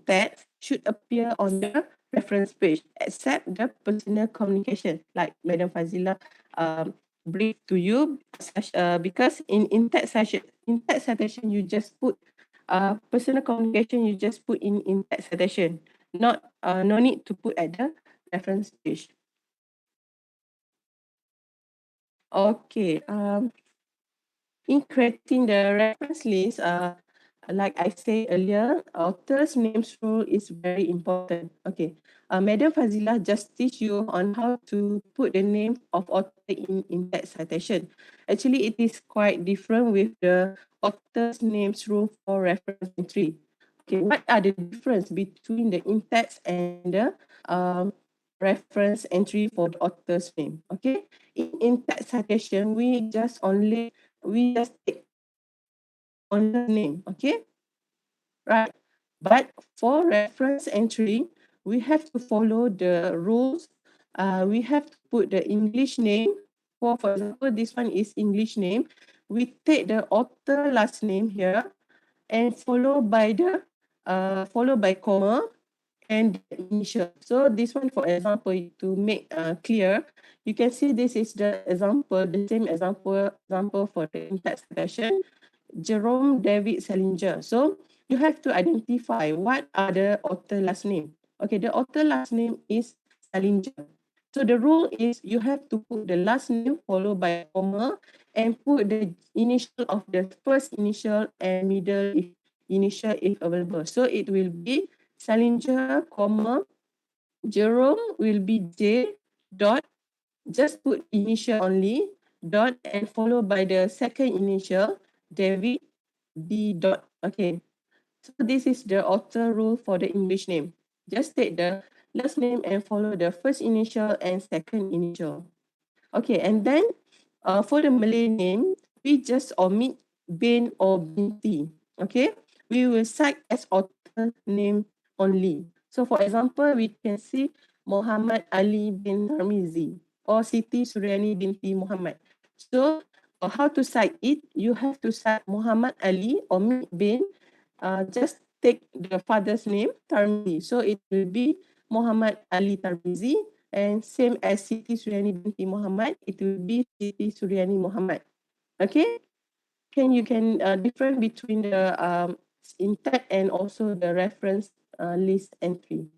text should appear on the reference page, except the personal communication, like Madam Fazila brief to you, because in text citation, you just put personal communication, you just put in text citation, not no need to put at the reference page. Okay. In creating the reference list, like I said earlier, author's names rule is very important. Okay. Madam Fazila just teach you on how to put the name of author in text citation. Actually, it is quite different with the author's names rule for reference entry. Okay, what are the difference between the in-text and the um, reference entry for the author's name? Okay, in text citation, we just take owner's name, okay? Right. But for reference entry, we have to follow the rules. We have to put the English name. For example, this one is English name. We take the author last name here and followed by comma and the initial. So this one, for example, to make clear, you can see this is the example, the same example for the in-text citation. Jerome David Salinger. So you have to identify what are the author last name. Okay, the author last name is Salinger. So the rule is you have to put the last name followed by a comma and put the initial of the first initial and middle initial if available. So it will be Salinger, comma, Jerome will be J dot, just put initial only, dot, and followed by the second initial, David, D dot. Okay, so this is the author rule for the English name. Just take the last name and follow the first initial and second initial. Okay, and then for the Malay name, we just omit bin or binti. Okay, we will cite as author name only. So for example, we can see Muhammad Ali bin Tarmizi or Siti Suryani binti Muhammad. So how to cite it? You have to cite Muhammad Ali, omit bin, just take the father's name, Tarmizi. So it will be Muhammad Ali Tarmizi, and same as Siti Suryani binti Muhammad, it will be Siti Suryani Muhammad. Okay, you can different between the intact and also the reference list entry.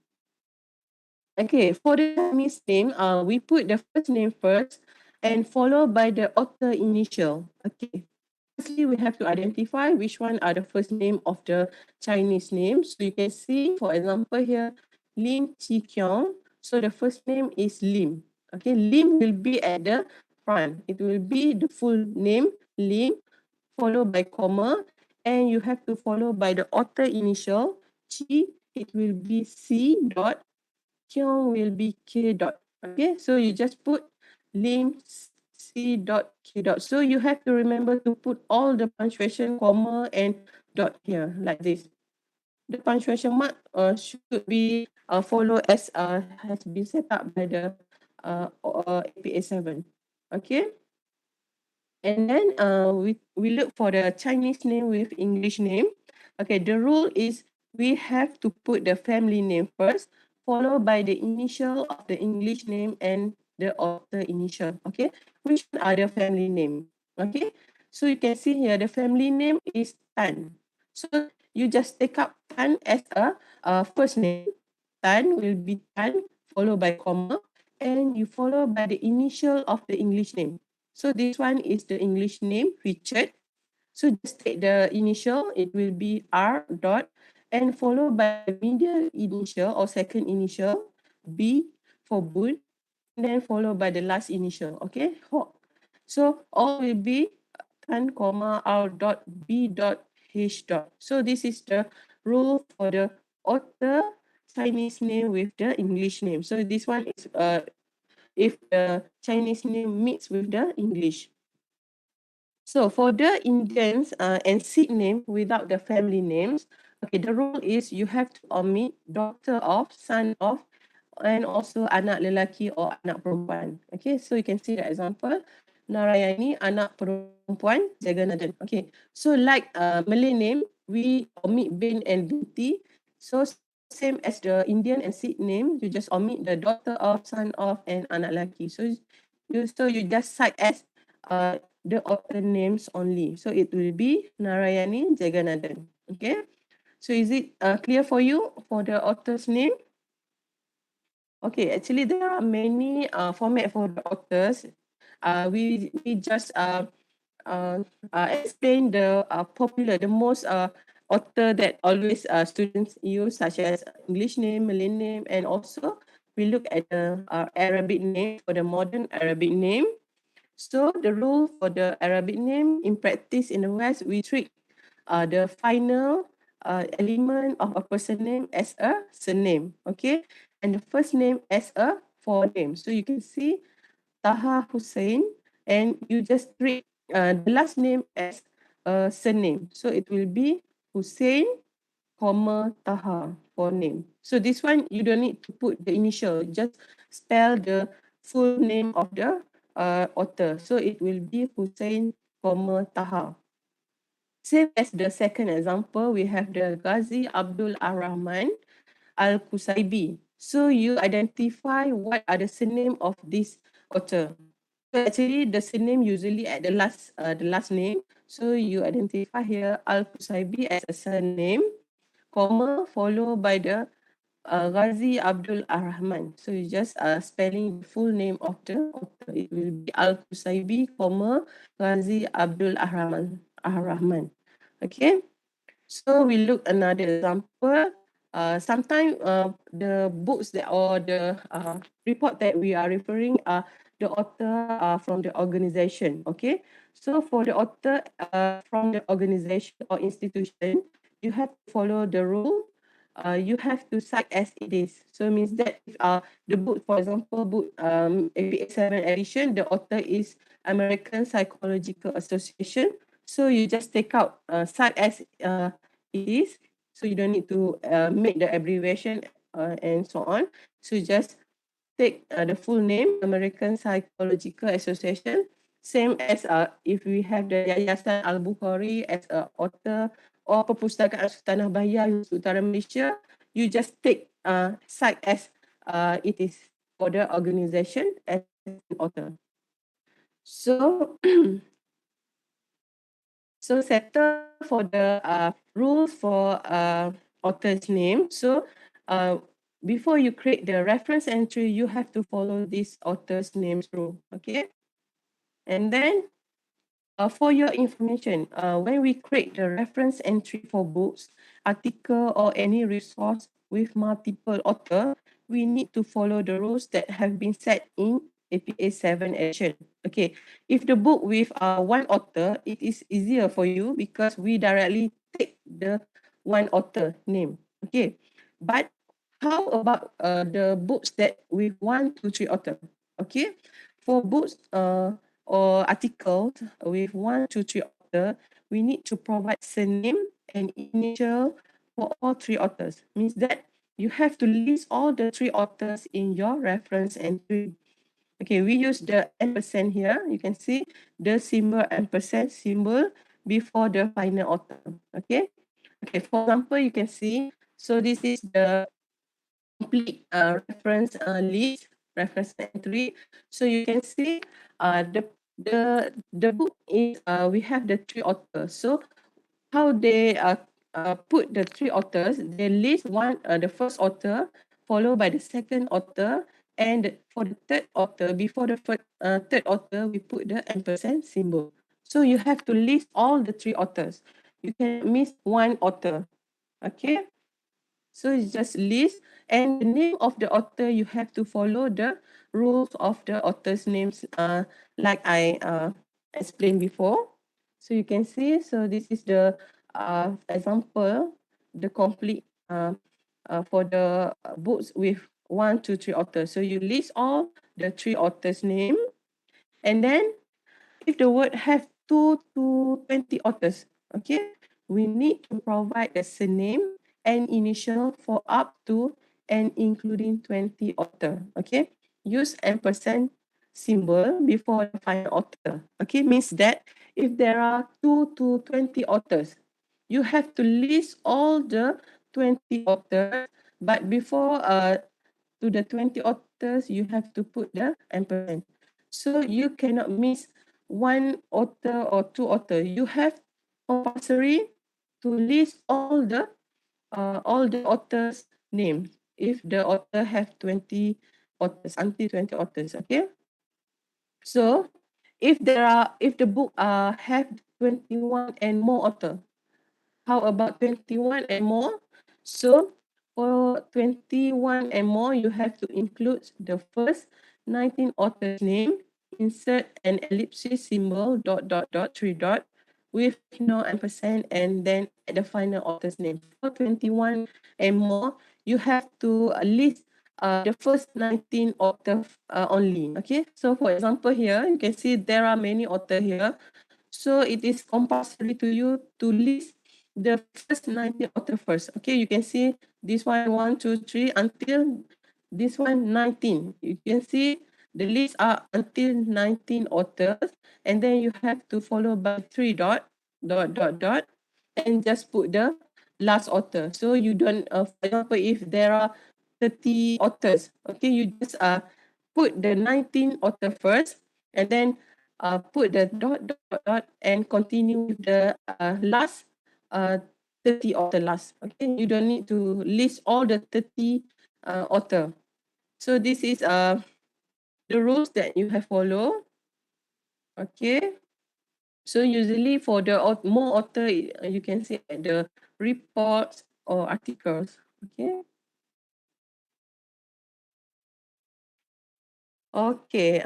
Okay, for the Chinese name, we put the first name first and followed by the author initial. Okay. Firstly, we have to identify which one are the first name of the Chinese name. So you can see, for example, here, Lim Chi Kyong. So the first name is Lim. Okay, Lim will be at the front. It will be the full name, Lim, followed by comma, and you have to follow by the author initial, Chi. It will be C dot, Kyong will be K dot. Okay, so you just put Lim C dot K dot. So you have to remember to put all the punctuation, comma, and dot here like this. the punctuation mark should be follow as has been set up by the APA 7. Okay. And then we look for the Chinese name with English name. Okay, the rule is we have to put the family name first, followed by the initial of the English name and the author initial. Okay, which one are the family name? Okay, so you can see here the family name is Tan. So you just take up Tan as a first name. Tan will be Tan, followed by comma, and you follow by the initial of the English name. So this one is the English name, Richard. So just take the initial, it will be R dot, and followed by the middle initial or second initial, B for boot, and then followed by the last initial, okay? So all will be Tan, comma, R dot, B dot, H dot. So this is the rule for the author Chinese name with the English name. So this one is if the Chinese name mix with the English. So for the Indians and Sikh name without the family names, okay, the rule is you have to omit daughter of, son of, and also anak lelaki or anak perempuan. Okay, so you can see the example. Narayani, anak perempuan Jagannathan. Okay, so like Malay name, we omit bin and binti. So same as the Indian and Sikh name, you just omit the daughter of, son of, and anak lelaki. So you just cite as the author names only. So it will be Narayani Jagannathan. Okay. So is it clear for you for the author's name? Okay, actually there are many format for the authors. We just explain the popular, the most author that always students use, such as English name, Malay name, and also we look at the Arabic name for the modern Arabic name. So the rule for the Arabic name in practice in the West, we treat the final element of a person name as a surname, okay? And the first name as a forename. So you can see Taha Hussein, and you just treat the last name as a surname. So it will be Hussein, comma, Taha for name. So this one, you don't need to put the initial, just spell the full name of the author. So it will be Hussein, comma, Taha. Same as the second example, we have the Ghazi Abdul Ar-Rahman Al-Kusaibi. So you identify what are the surname of this author. So actually the surname usually at the last name. So you identify here Al-Kusaibi as a surname, comma, followed by the Ghazi Abdul Ar-Rahman. So you just spelling the full name of the author. It will be Al-Kusaibi, comma, Ghazi Abdul Ar-Rahman. Ar-Rahman. Okay. So we look another example. Sometimes the books that or the report that we are referring are the author from the organization. Okay, so for the author from the organization or institution, you have to follow the rule. You have to cite as it is. So it means that if the book, for example, book APA 7 edition, the author is American Psychological Association. So you just take out cite as it is. So you don't need to make the abbreviation and so on. So you just take the full name, American Psychological Association, same as if we have the Yayasan Al-Bukhari as a author or Perpustakaan Sultanah Bahiyah Utara Malaysia, you just take cite as it is for the organization as an author. So so settle for the rules for author's name. So before you create the reference entry, you have to follow this author's names rule. Okay. And then for your information, when we create the reference entry for books, article, or any resource with multiple author, we need to follow the rules that have been set in APA 7 edition. Okay, if the book with one author, it is easier for you because we directly take the one author name. Okay, but how about the books that with 1, 2, 3 author? Okay, for books or articles with 1, 2, 3 author, we need to provide surname and initial for all three authors. Means that you have to list all the three authors in your reference entry. Okay, we use the ampersand here. You can see the symbol ampersand symbol before the final author. Okay. Okay, for example, you can see, so this is the complete reference list, reference entry. So you can see the book is we have the three authors. So how they put the three authors, they list one the first author, followed by the second author, and for the third author, before the third author, we put the ampersand symbol. So you have to list all the three authors. You cannot miss one author. Okay. So it's just list, and the name of the author, you have to follow the rules of the author's names, like I explained before. So you can see, so this is the example, the complete for the books with 1, 2, 3 authors. So you list all the three authors' name, and then if the word have 2 to 20 authors, okay, we need to provide a surname and initial for up to and including 20 author. Okay, use ampersand symbol before the final author. Okay, means that if there are 2 to 20 authors, you have to list all the 20 authors, but before to the 20 authors, you have to put the ampersand. So you cannot miss one author or two author. You have compulsory to list all the authors' names if the author have 20 authors, until 20 authors. Okay. So if the book have 21 and more author, how about 21 and more? So for 21 and more, you have to include the first 19 author's name, insert an ellipsis symbol, dot, dot, dot, 3 dot, with no ampersand, and then add the final author's name. For 21 and more, you have to list the first 19 authors only. Okay, so for example here, you can see there are many authors here. So it is compulsory to you to list the first 19 author first. Okay, you can see this one, 2, 3, until this one 19. You can see the list are until 19 authors, and then you have to follow by 3 dot, dot, dot, dot, and just put the last author. So you don't, for example, if there are 30 authors, okay, you just put the 19 author first, and then put the dot, dot, dot, dot, and continue with the last uh, 30 author last. Okay, you don't need to list all the 30 author. So this is the rules that you have follow. Okay. So usually for the more author, you can see at the reports or articles. Okay. Okay.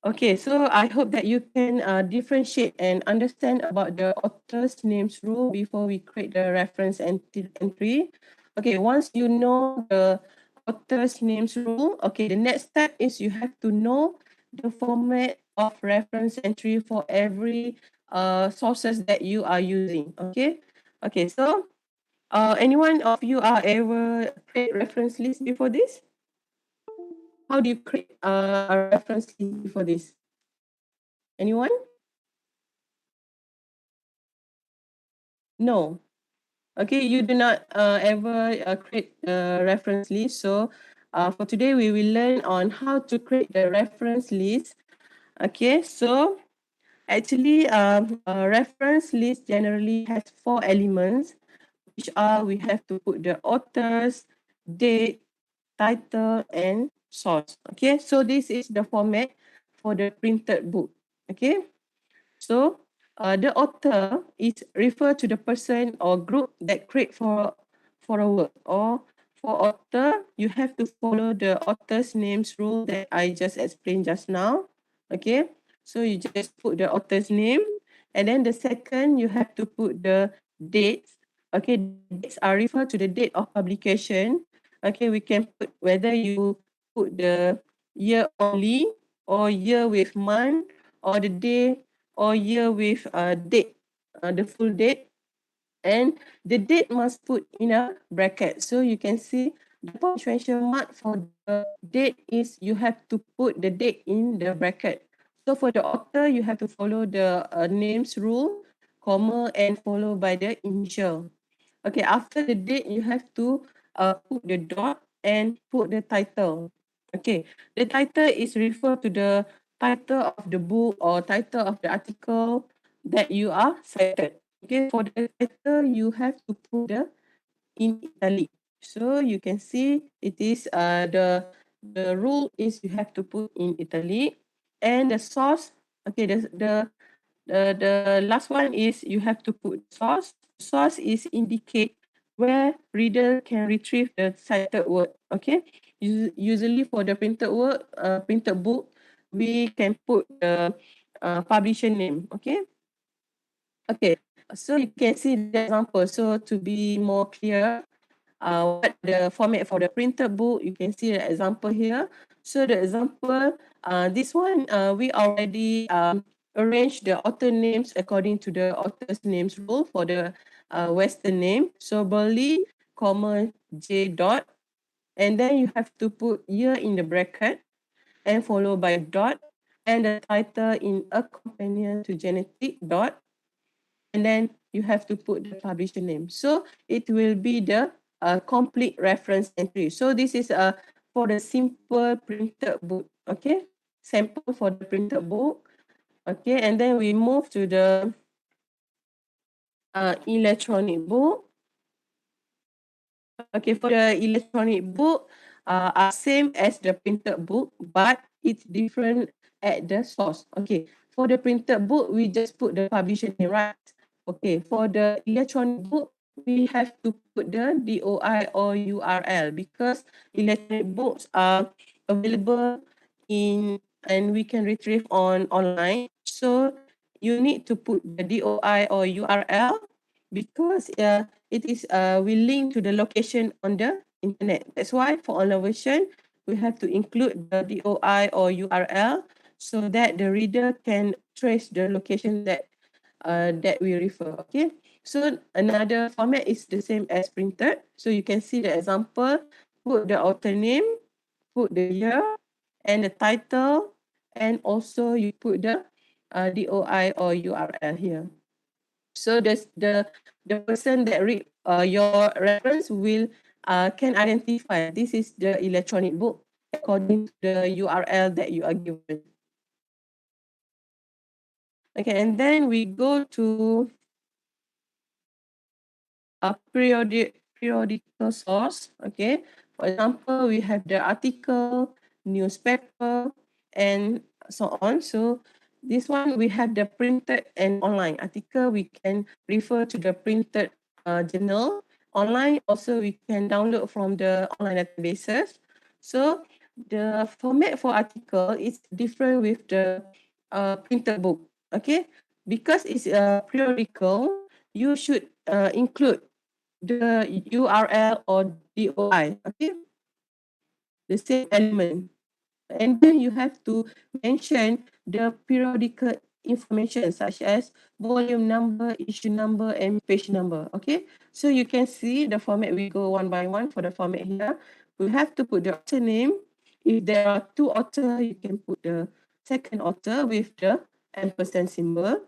Okay, so I hope that you can differentiate and understand about the author's names rule before we create the reference entry. Okay, once you know the author's names rule, okay, the next step is you have to know the format of reference entry for every sources that you are using. Okay, okay, so anyone of you are ever create reference list before this? How do you create a reference list before this? Anyone? No. Okay, you do not ever create a reference list. So for today, we will learn on how to create the reference list. Okay, so actually, a reference list generally has 4 elements, which are we have to put the authors, date, title, and source. Okay, so this is the format for the printed book. Okay. So, the author is refer to the person or group that create for a work. Or for author, you have to follow the author's names rule that I just explained just now. Okay, so you just put the author's name, and then the second you have to put the dates. Okay, the dates are refer to the date of publication. Okay, we can put whether you put the year only or year with month or the day or year with date. the full date, and the date must put in a bracket. So you can see the punctuation mark for the date is you have to put the date in the bracket. So for the author, you have to follow the names rule, comma, and followed by the initial. Okay, after the date, you have to put the dot and put the title. Okay, the title is referred to the title of the book or title of the article that you are cited. Okay, for the title, you have to put the in italic. So you can see it is the rule is you have to put in italic, and the source. Okay, the last one is you have to put source. Source is indicate where reader can retrieve the cited word. Okay, usually for the printed word, printed book, we can put the publisher name. Okay. Okay, so you can see the example. So to be more clear, what the format for the printed book, you can see the example here. So the example, this one, we already arranged the author names according to the author's names rule for the Western name. So Burley, comma, J dot, and then you have to put year in the bracket and followed by a dot, and the title in a companion to genetic dot, and then you have to put the publisher name. So it will be the complete reference entry. So this is for the simple printed book. Okay, sample for the printed book. Okay, and then we move to the electronic book. Okay, for the electronic book, are same as the printed book, but it's different at the source. Okay, for the printed book, we just put the publisher name, right? Okay, for the electronic book, we have to put the DOI or URL because electronic books are available in and we can retrieve on online. So you need to put the DOI or URL because it is will link to the location on the internet. That's why for online version, we have to include the DOI or URL so that the reader can trace the location that we refer. Okay. So another format is the same as printed. So you can see the example, put the author name, put the year and the title, and also you put the DOI or URL here. So the person that read your reference will can identify this is the electronic book according to the URL that you are given. Okay, and then we go to a periodical source. Okay, for example, we have the article, newspaper, and so on. So this one we have the printed and online article. We can refer to the printed journal. Online also we can download from the online databases. So the format for article is different with the printed book. Okay, because it's periodical, you should include the URL or DOI, okay? The same element. And then you have to mention the periodical information such as volume number, issue number, and page number, okay? So you can see the format, we go one by one for the format here. We have to put the author name. If there are two authors, you can put the second author with the ampersand symbol.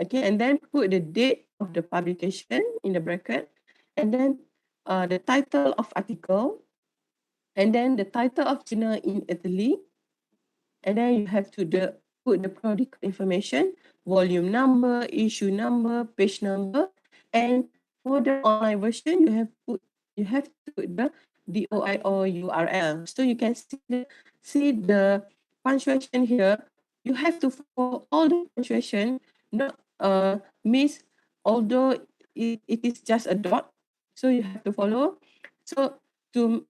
Okay, and then put the date of the publication in the bracket, and then the title of article, and then the title of journal in Italy, and then you have to put the periodical information, volume number, issue number, page number, and for the online version, you have to put the DOI or URL. So you can see the punctuation here. You have to follow all the punctuation, not miss, although it is just a dot. So you have to follow. So to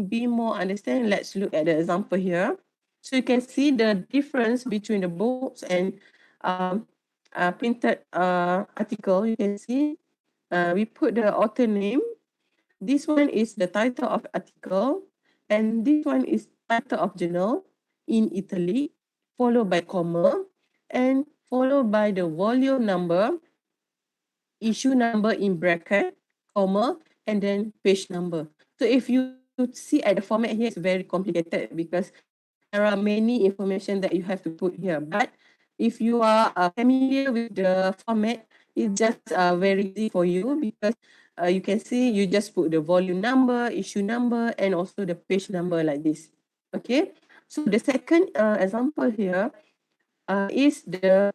be more understand, let's look at the example here. So you can see the difference between the books and printed article. You can see we put the author name. This one is the title of article, and this one is title of journal in Italy, followed by comma, and followed by the volume number, issue number in bracket, comma, and then page number. So if you see at the format here, it's very complicated because there are many information that you have to put here. But if you are familiar with the format, it's just very easy for you because you can see you just put the volume number, issue number, and also the page number like this. Okay. So the second example here is the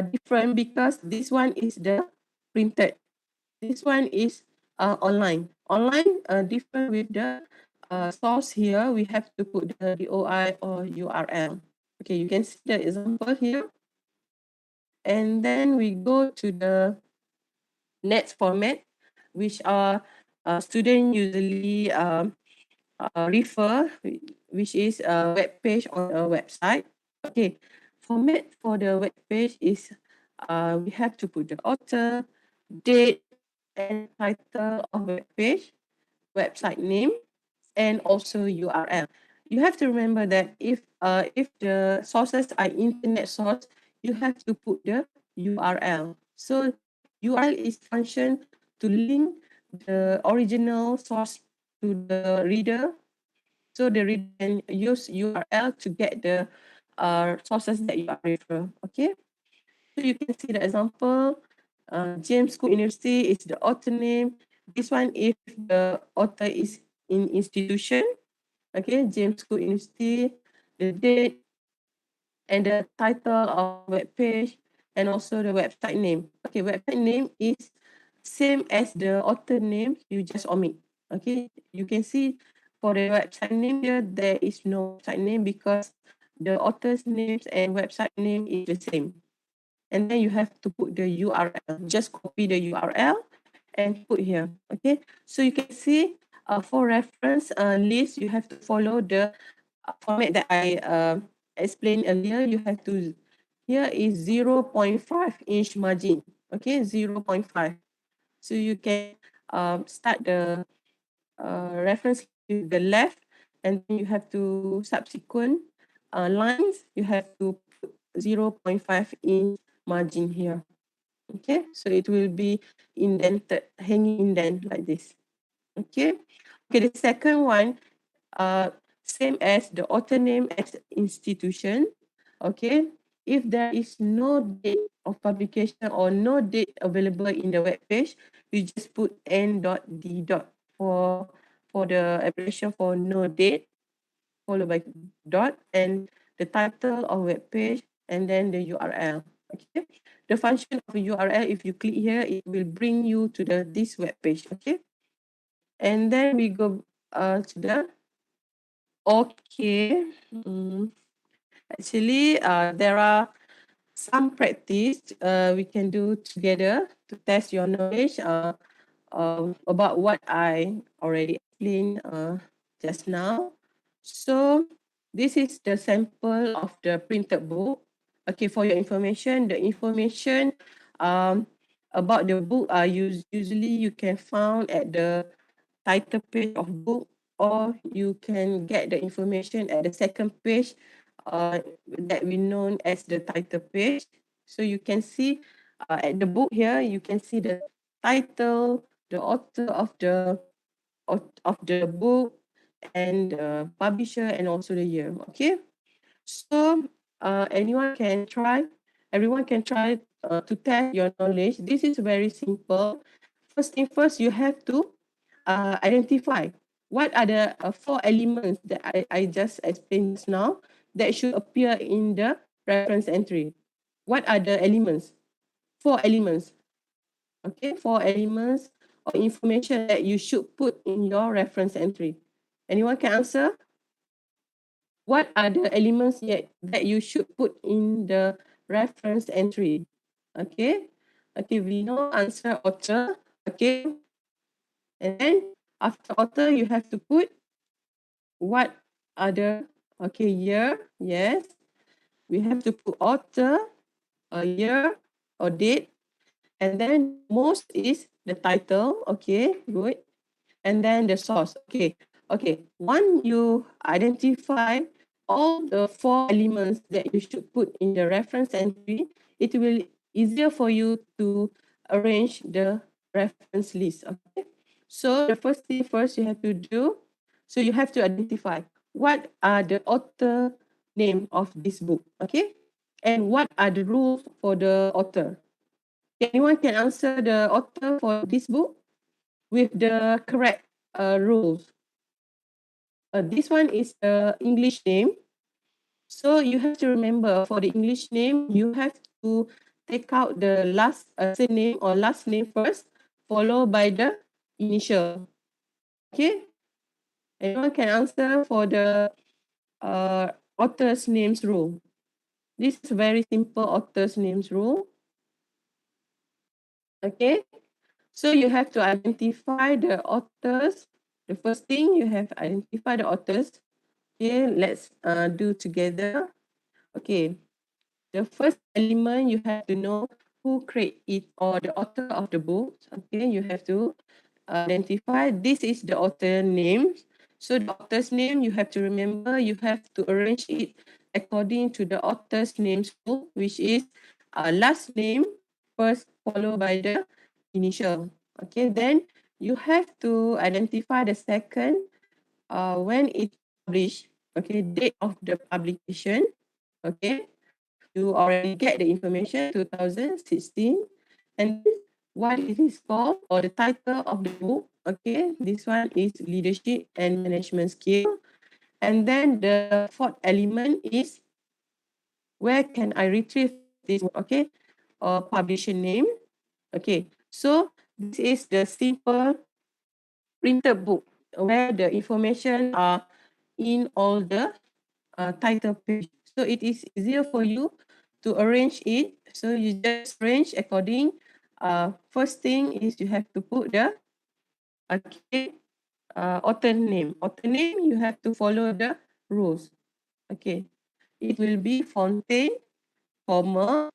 different because this one is the printed. This one is online. Online different with the source here. We have to put the DOI or URL. Okay, you can see the example here. And then we go to the next format, which are students usually refer, which is a web page on a website. Okay, format for the web page is we have to put the author, date, and title of web page, website name, and also URL. You have to remember that if the sources are internet source, you have to put the URL. So URL is function to link the original source to the reader, so the reader can use URL to get the sources that you are referring. Okay, so you can see the example. James Cook University is the author name. This one if the author is in institution. Okay, James Cook University, the date, and the title of the web page, and also the website name. Okay, website name is same as the author name, you just omit. Okay, you can see for the website name here, there is no website name because the author's names and website name is the same. And then you have to put the URL. Just copy the URL and put here. Okay, so you can see for reference list, you have to follow the format that I explained earlier. You have to, here is 0.5-inch margin. Okay, 0.5. So you can start the reference to the left, and then you have to subsequent lines, you have to put 0.5-inch margin here. Okay, so it will be indented, hanging indent like this. Okay, okay, the second one, same as the author name as institution. Okay, if there is no date of publication or no date available in the web page, you just put n.d. for the abbreviation for no date, followed by dot, and the title of web page, and then the URL. Okay, the function of a URL, if you click here, it will bring you to this web page. Okay, and then we go to the okay. Actually, there are some practice we can do together to test your knowledge about what I already explained just now. So this is the sample of the printed book. Okay, for your information, the information about the book are usually you can found at the title page of book, or you can get the information at the second page that we known as the title page. So you can see at the book here, you can see the title, the author of the book, and the publisher, and also the year. Okay, so everyone can try to test your knowledge. This is very simple. First thing first, you have to identify what are the four elements that I just explained just now that should appear in the reference entry. What are the elements? Four elements. Okay, four elements or information that you should put in your reference entry. Anyone can answer? What are the elements that you should put in the reference entry? Okay, okay, we know answer author. Okay, and then after author, you have to put what other, okay, year, yes. We have to put author, a year or date, and then most is the title, okay, good. And then the source, okay. Okay, once you identify all the four elements that you should put in the reference entry, it will easier for you to arrange the reference list. Okay. So the first thing first you have to do, so you have to identify what are the author name of this book. Okay. And what are the rules for the author? Anyone can answer the author for this book with the correct rules. This one is the English name. So you have to remember for the English name, you have to take out the last surname or last name first, followed by the initial. Okay. Anyone can answer for the author's names rule. This is very simple author's names rule. Okay. So you have to identify the authors. The first thing you have to identify the authors. Okay, let's do together. Okay, the first element you have to know who create it or the author of the book. Okay, you have to identify this is the author name. So the author's name you have to remember, you have to arrange it according to the author's names rule, which is last name first followed by the initial. Okay, then you have to identify the second when it's published. Okay, date of the publication. Okay, you already get the information 2016, and what it is called or the title of the book. Okay, this one is leadership and management skill. And then the fourth element is where can I retrieve this book? Okay, or publisher name. Okay, so this is the simple printed book where the information are in all the title page. So it is easier for you to arrange it. So you just arrange according. First thing is you have to put the okay author name. Author name you have to follow the rules. Okay, it will be Fontaine, comma,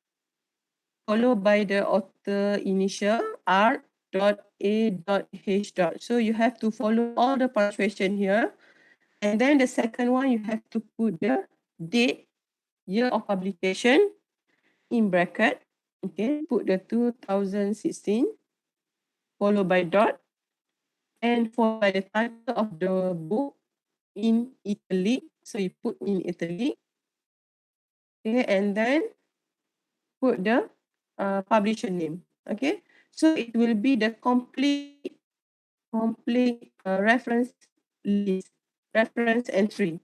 followed by the author initial R dot A dot H dot. So you have to follow all the punctuation here. And then the second one, you have to put the date, year of publication in bracket. Okay, put the 2016, followed by dot, and followed by the title of the book in italic. So you put in italic. Okay, and then put the publisher name. Okay, so it will be the complete reference list, reference entry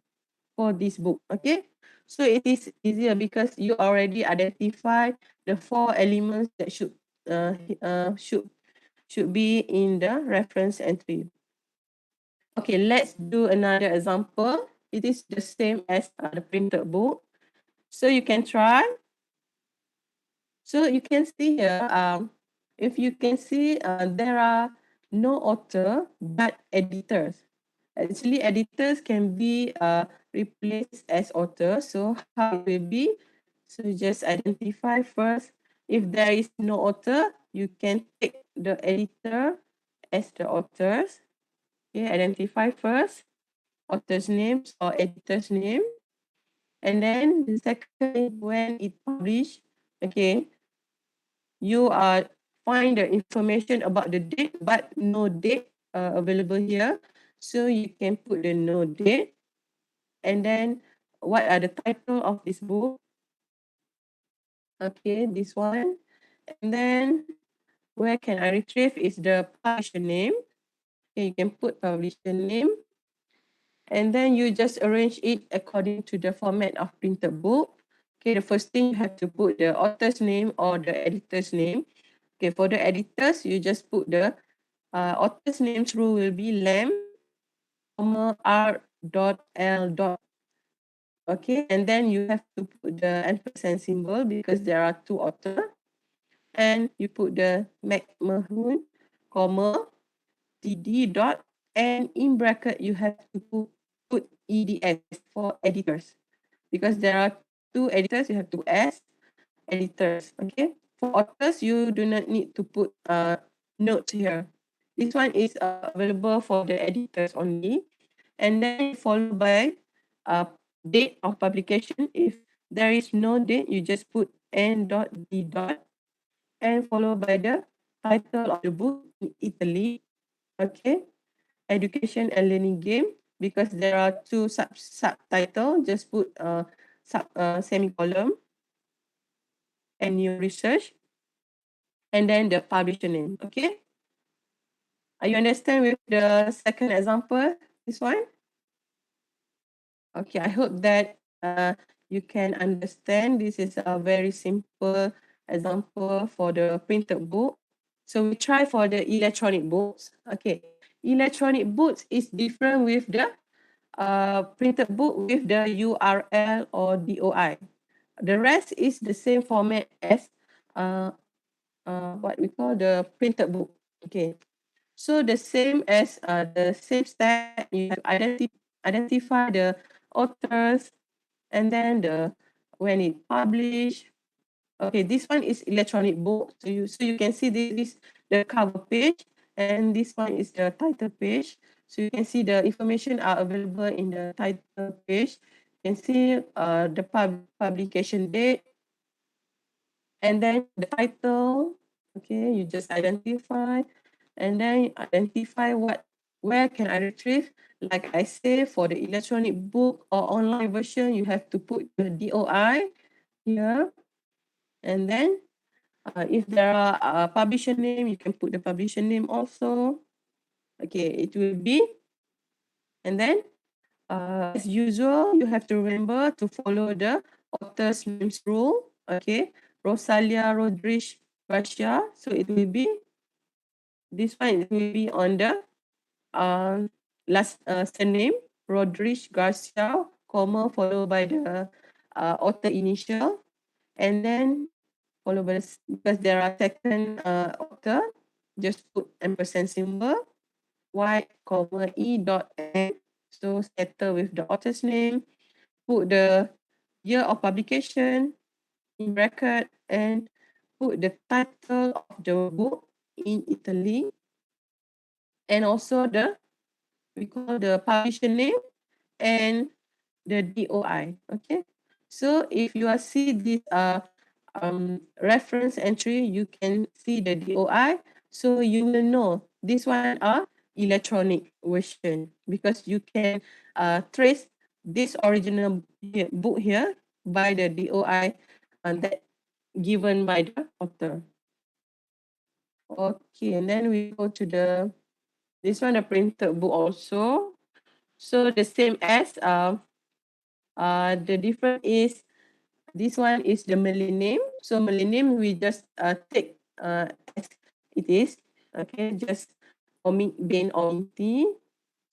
for this book. Okay, so it is easier because you already identify the four elements that uh, uh, should should be in the reference entry. Okay, let's do another example. It is the same as the printed book. So you can try. So you can see here, if you can see, there are no author but editors. Actually, editors can be replaced as author. So how it will be? So you just identify first. If there is no author, you can take the editor as the authors. Okay, identify first author's names or editor's name. And then the second, when it published, okay, you find the information about the date, but no date available here. So you can put the no date. And then what are the title of this book? Okay, this one. And then where can I retrieve is the publisher name. Okay, you can put publisher name. And then you just arrange it according to the format of printed book. Okay, the first thing you have to put the author's name or the editor's name. Okay, for the editors, you just put the author's names rule will be lamb, comma, r dot l dot. Okay, and then you have to put the ampersand symbol because there are two authors. And you put the McMahon, comma, TD dot, and in bracket you have to put EDS for editors because there are two editors. You have to S editors. Okay, for authors you do not need to put notes here. This one is available for the editors only, and then followed by date of publication. If there is no date, you just put N dot D dot, and followed by the title of the book in Italy. Okay, education and learning game, because there are two subtitle. Just put semicolon and new research, and then the publisher name. Okay, are you understand with the second example? This one. Okay, I hope that you can understand. This is a very simple example for the printed book. So we try for the electronic books. Okay, electronic books is different with the printed book with the URL or DOI. The rest is the same format as uh, what we call the printed book. Okay, so the same as the same step, you have to identify the authors, and then when it published. Okay, this one is electronic book. So you can see this is the cover page, and this one is the title page. So you can see the information are available in the title page. You can see the publication date, and then the title. Okay, you just identify, and then identify where can I retrieve. Like I say, for the electronic book or online version, you have to put the DOI here, and then if there are publisher name, you can put the publisher name also. Okay, it will be, and then as usual, you have to remember to follow the author's names rule. Okay, Rosalia Rodriguez Garcia. So it will be this one. It will be on the last surname Rodriguez Garcia, comma followed by the author initial, and then followed by because there are second author, just put ampersand symbol, y, comma, e dot n. So settle with the author's name, put the year of publication in bracket, and put the title of the book in Italy, and also the, we call the publisher name and the DOI. Okay, so if you are see this reference entry, you can see the DOI, so you will know this one are electronic version, because you can trace this original book here by the DOI that given by the author. Okay, and then we go to the this one, the printed book also. So the same as the difference is this one is the Malay name. So Malay name we just take as it is. Okay, just omit bin omiti.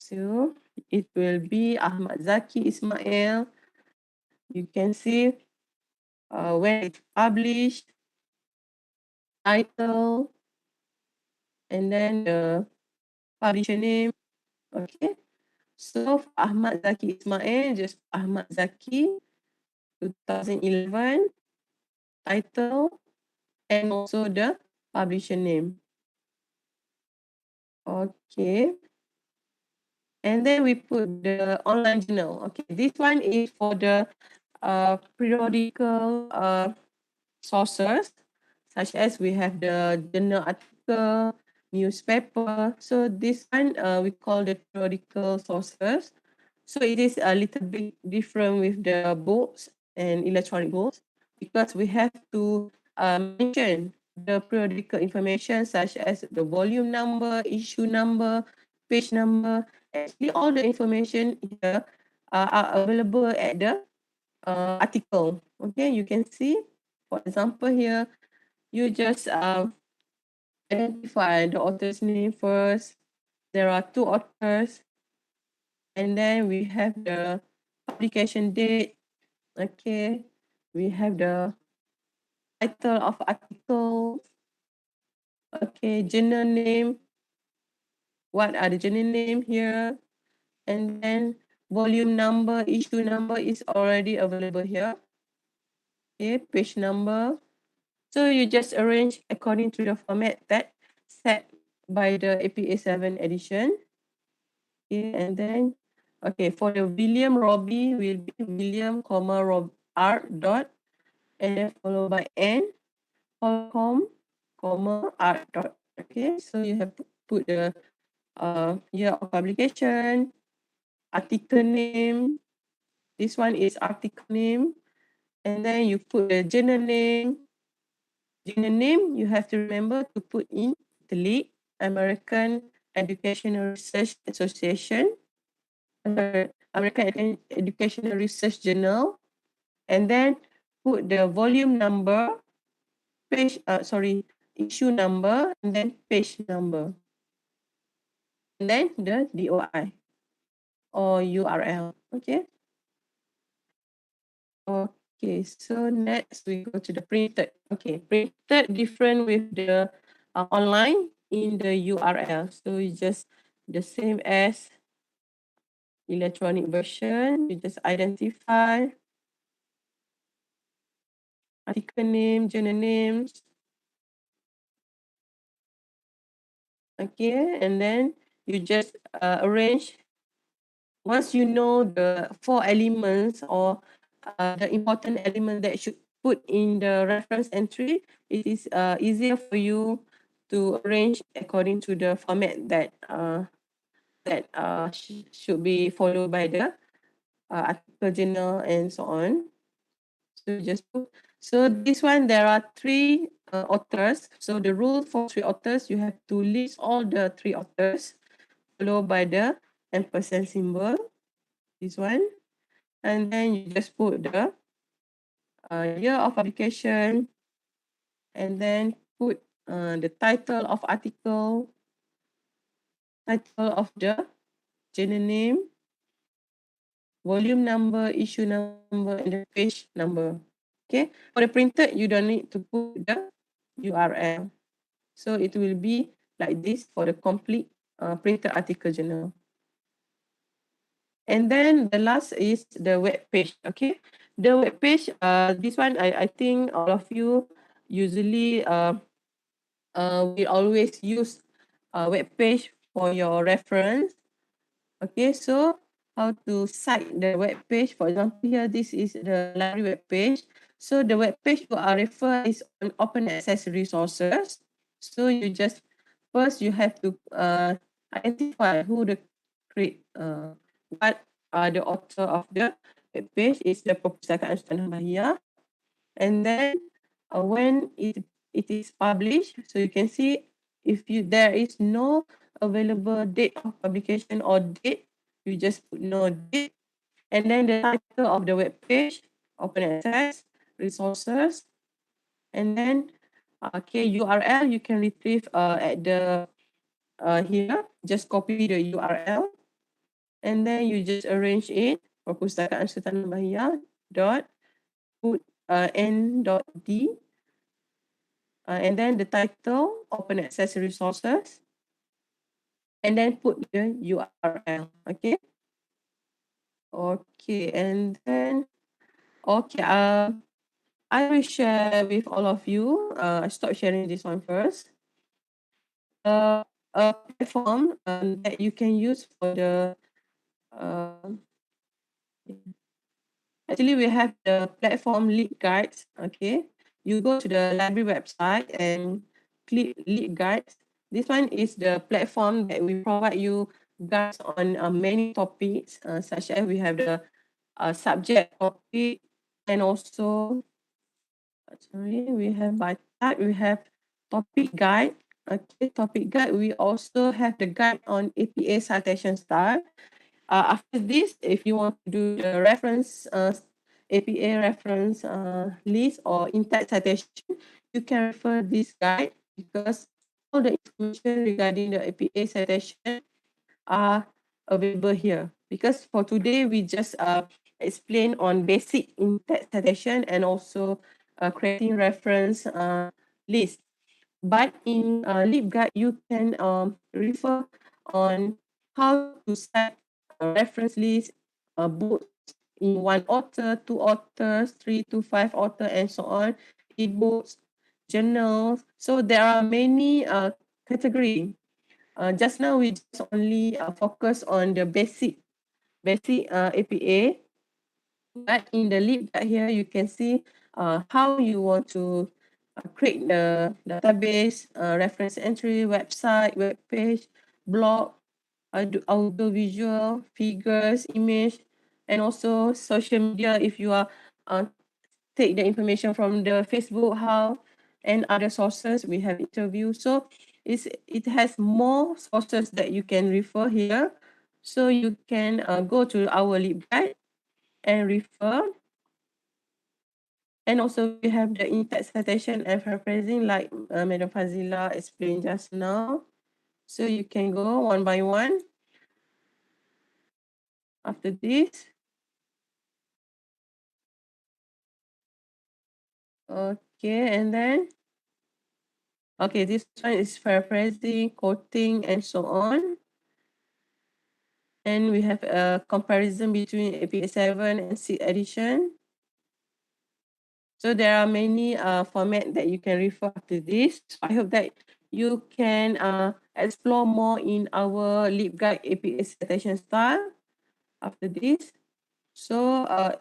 So it will be Ahmad Zaki Ismail. You can see when it's published, title, and then the publisher name. Okay. So for Ahmad Zaki Ismail, just Ahmad Zaki 2011, title, and also the publisher name. Okay. And then we put the online journal. Okay, this one is for the periodical sources, such as we have the journal article, newspaper. So this one we call the periodical sources. So it is a little bit different with the books and electronic books, because we have to mention the periodical information such as the volume number, issue number, page number. Actually, all the information here are available at the article. Okay, you can see, for example, here you just identify the author's name first. There are two authors, and then we have the publication date. Okay, we have the title of article. Okay, journal name. What are the journal name here? And then volume number, issue number is already available here. Okay, page number. So you just arrange according to the format that set by the APA 7 edition. Okay, and then, okay, for the William Robbie will be William, Rob R dot, and then followed by N, Holcomb, R dot. Okay, so you have to put the year of publication, article name. This one is article name. And then you put the journal name. Journal name, you have to remember to put in the lead, American Educational Research Association, American Educational Research Journal. And then put the volume number, issue number, and then page number. And then the DOI or URL. Okay. Okay, so next we go to the printed. Okay, printed different with the online in the URL. So you just the same as electronic version. You just identify article name, journal names. Okay, and then you just arrange. Once you know the 4 elements or the important element that should put in the reference entry, it is easier for you to arrange according to the format that should be followed by the article journal and so on. So just put. So this one there are 3 authors. So the rule for 3 authors, you have to list all the 3 authors, followed by the ampersand symbol. This one. And then you just put the year of publication, and then put the title of article, title of the journal name, volume number, issue number, and the page number. Okay, for the printed, you don't need to put the URL. So it will be like this for the complete printed article journal. And then the last is the web page. Okay, the web page. This one I think all of you usually we always use a web page for your reference. Okay, so how to cite the web page? For example, here this is the library web page. So the web page you are refer is on open access resources. So you just first you have to identify who the create what are the author of the web page is the Perpustakaan Sultan Bahia. And then when it is published, so you can see if there is no available date of publication or date, you just put no date. And then the title of the web page, open access, resources. And then okay, URL you can retrieve at the here, just copy the URL. And then you just arrange it, Perpustakaan Sultan Bahia dot put n.d, and then the title, open access resources, and then put the URL. Okay. Okay, and then okay, I will share with all of you. I stop sharing this one first. A platform that you can use for the actually we have the platform lead guides. Okay, you go to the library website and click lead guides. This one is the platform that we provide you guides on many topics, such as we have the subject topic, and also we have by type, we have topic guide. Okay, topic guide. We also have the guide on APA citation style. After this, if you want to do the reference, APA reference list or in-text citation, you can refer this guide because all the information regarding the APA citation are available here. Because for today, we just explain on basic in-text citation and also creating reference list. But in LibGuide, you can refer on how to set a reference list, books in 1 author, 2 authors, 3 to 5 author, and so on, ebooks, journals. So there are many category. Just now we just only focus on the basic APA. But in the LibGuide here, you can see how you want to create the database, reference entry, website, web page, blog, audio, visual, figures, image, and also social media if you are take the information from the Facebook, how, and other sources. We have interviews. So it has more sources that you can refer here. So you can go to our LibGuide and refer. And also we have the in-text citation and paraphrasing like Madam Fazila explained just now. So you can go one by one. After this, okay, and then okay, this one is paraphrasing, quoting, and so on. And we have a comparison between APA 7 and Cite edition. So there are many formats that you can refer to this. I hope that you can explore more in our LibGuide APA citation style after this. So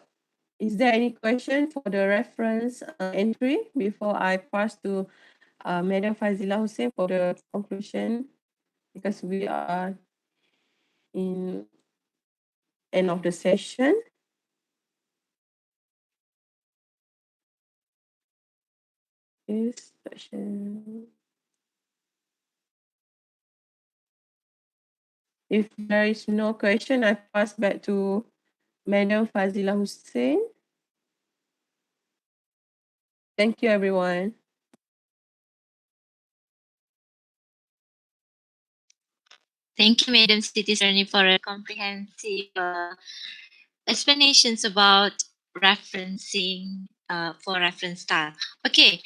is there any question for the reference entry before I pass to Madam Fazila Hussein for the conclusion, because we are in end of the session. This session. If there is no question, I pass back to Madam Fazila Hussein. Thank you, everyone. Thank you, Madam City Attorney, for a comprehensive explanations about referencing for reference style. Okay.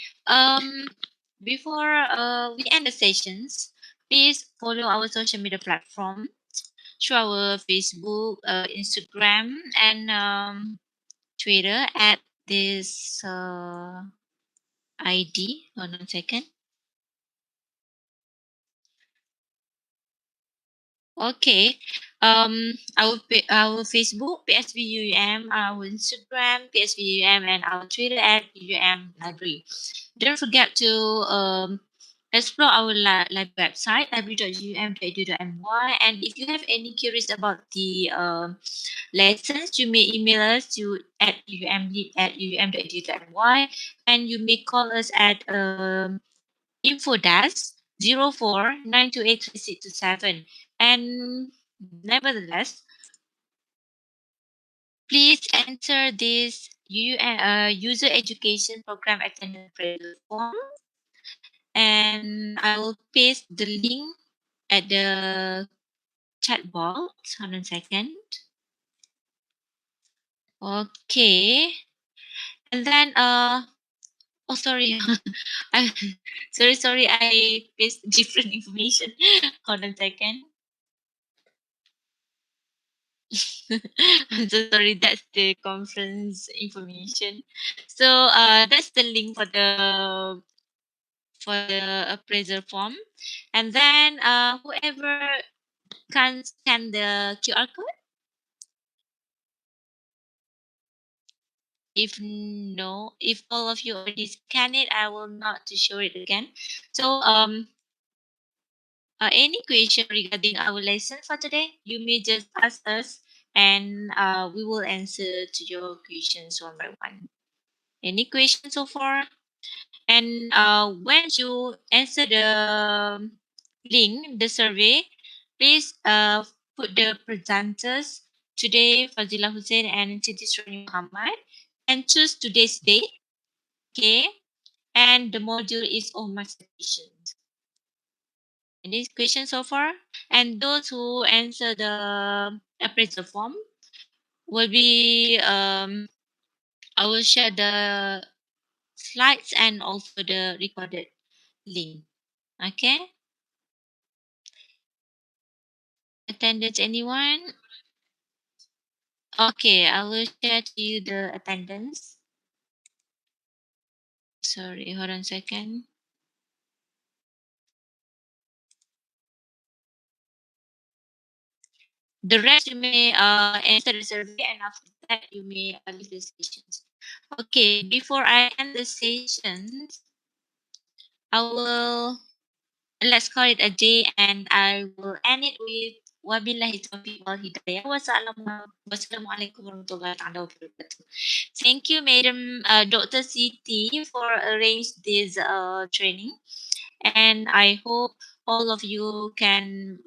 Before we end the sessions, please follow our social media platform through our Facebook, Instagram, and Twitter at this ID. Hold on a second. Okay. Our Facebook PSBUM, our Instagram PSBUM, and our Twitter at UM Library. Don't forget to explore our live website library.um.edu.my. And if you have any queries about the lessons, you may email us to at um@um.edu.my, and you may call us at info dash 04928367. And nevertheless, please enter this user education program attendance appraisal form, and I will paste the link at the chat box. Hold on a second. Okay, and then oh sorry, I sorry I paste different information. Hold on a second. I'm so sorry, that's the conference information. So that's the link for the appraiser form. And then whoever can scan the QR code. If no, if all of you already scan it, I will not to show it again. So any question regarding our lesson for today, you may just ask us, and we will answer to your questions one by one. Any questions so far? And when you answer the link, the survey, please put the presenters today, Fazila Hussein and Siti Sroni Muhammad, and choose today's date. Okay, and the module is all my citations. Any questions so far? And those who answer the appraisal form will be I will share the slides and also the recorded link. Okay. Attendance anyone? Okay, I will share to you the attendance. Sorry, hold on a second. The rest you may answer the survey, and after that you may leave the sessions. Okay, before I end the sessions, I will let's call it a day, and I will end it with wabillahi taufiq wal hidayah. Wassalamualaikum warahmatullahi wabarakatuh. Thank you, Madam Dr. Siti, for arrange this training, and I hope all of you can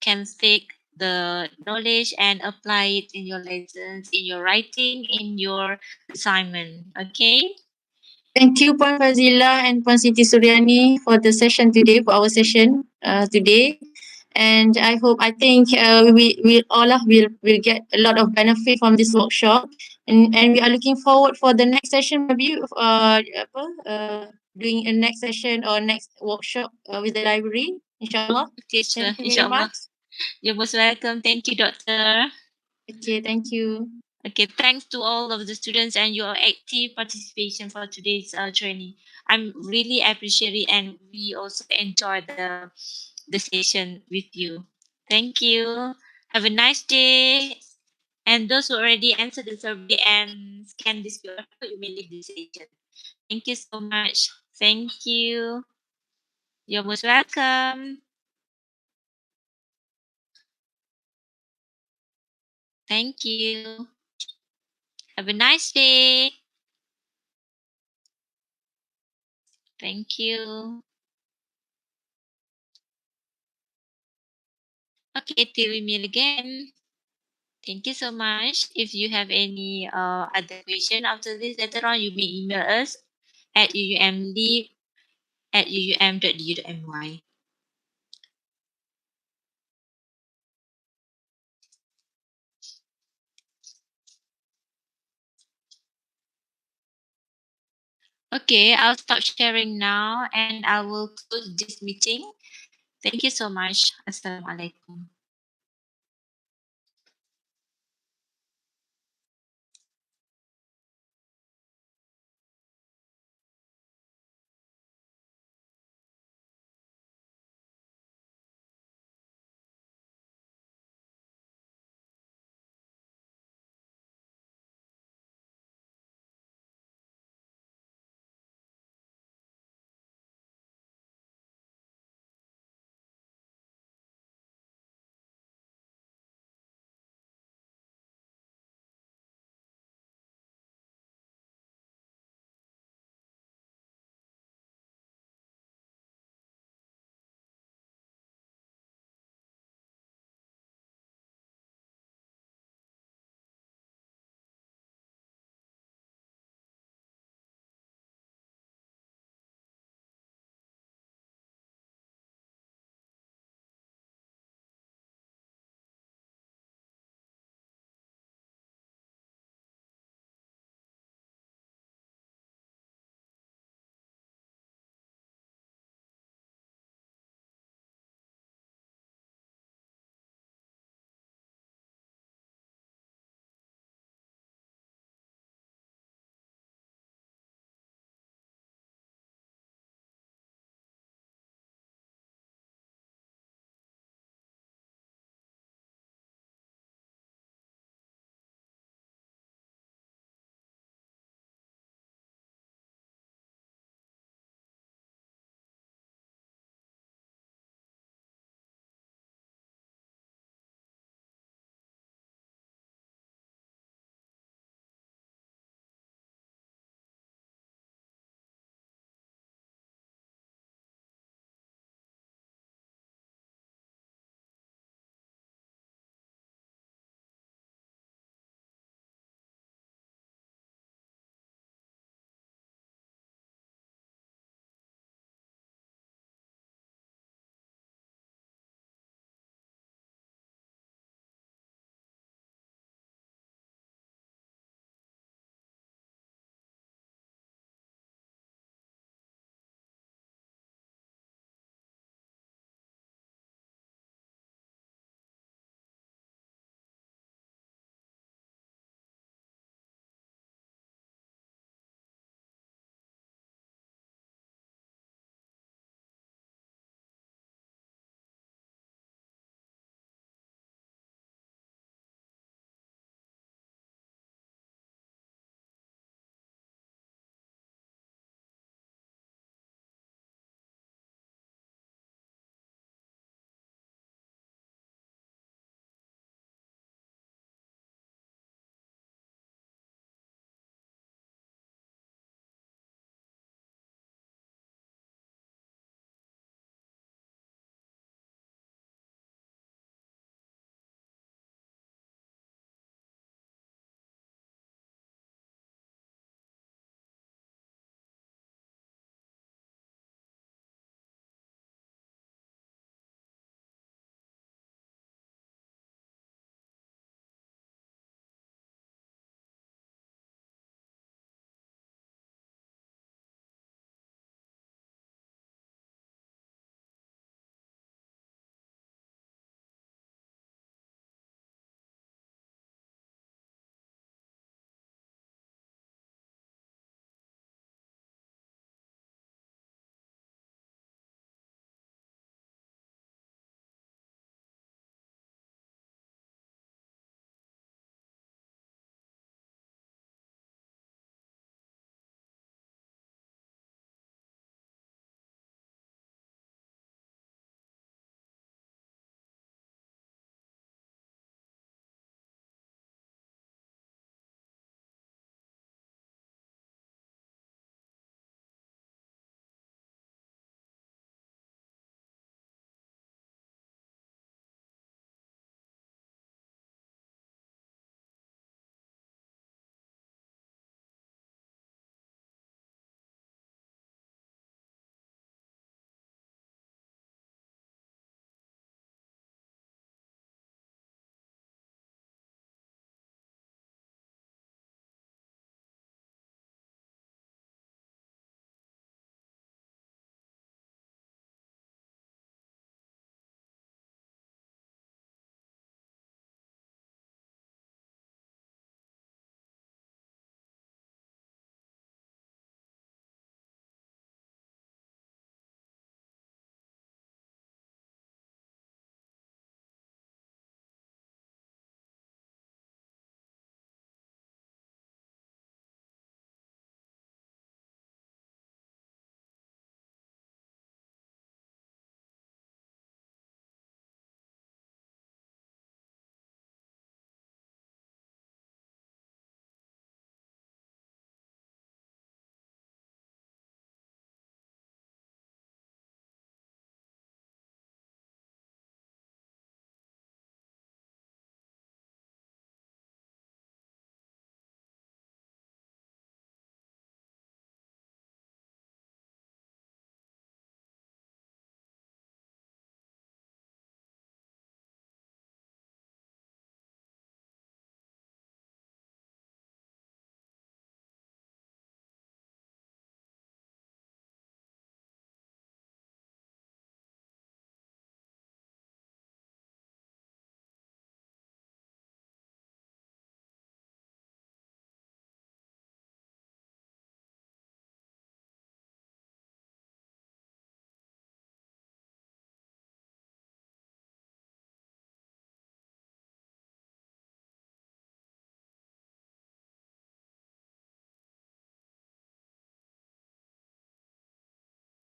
take the knowledge and apply it in your lessons, in your writing, in your assignment. Okay. Thank you, Puan Fazila and Puan Siti Suryani for the session today, for our session today. And I think we all will get a lot of benefit from this workshop. And we are looking forward for the next session, maybe doing a next session or next workshop with the library, inshallah. Okay, sure. Thank you very Inshallah. much. You're most welcome. Thank you, Doctor. Okay, thank you. Okay, thanks to all of the students and your active participation for today's training. I'm really appreciate it, and we also enjoy the session with you. Thank you. Have a nice day. And those who already answered the survey and scan this QR code, you may leave the session. Thank you so much. Thank you. You're most welcome. Thank you. Have a nice day. Thank you. Okay, till we meet again. Thank you so much. If you have any other question after this later on, you may email us at uumleap@uum.edu.my. Okay, I'll stop sharing now and I will close this meeting. Thank you so much. Assalamualaikum.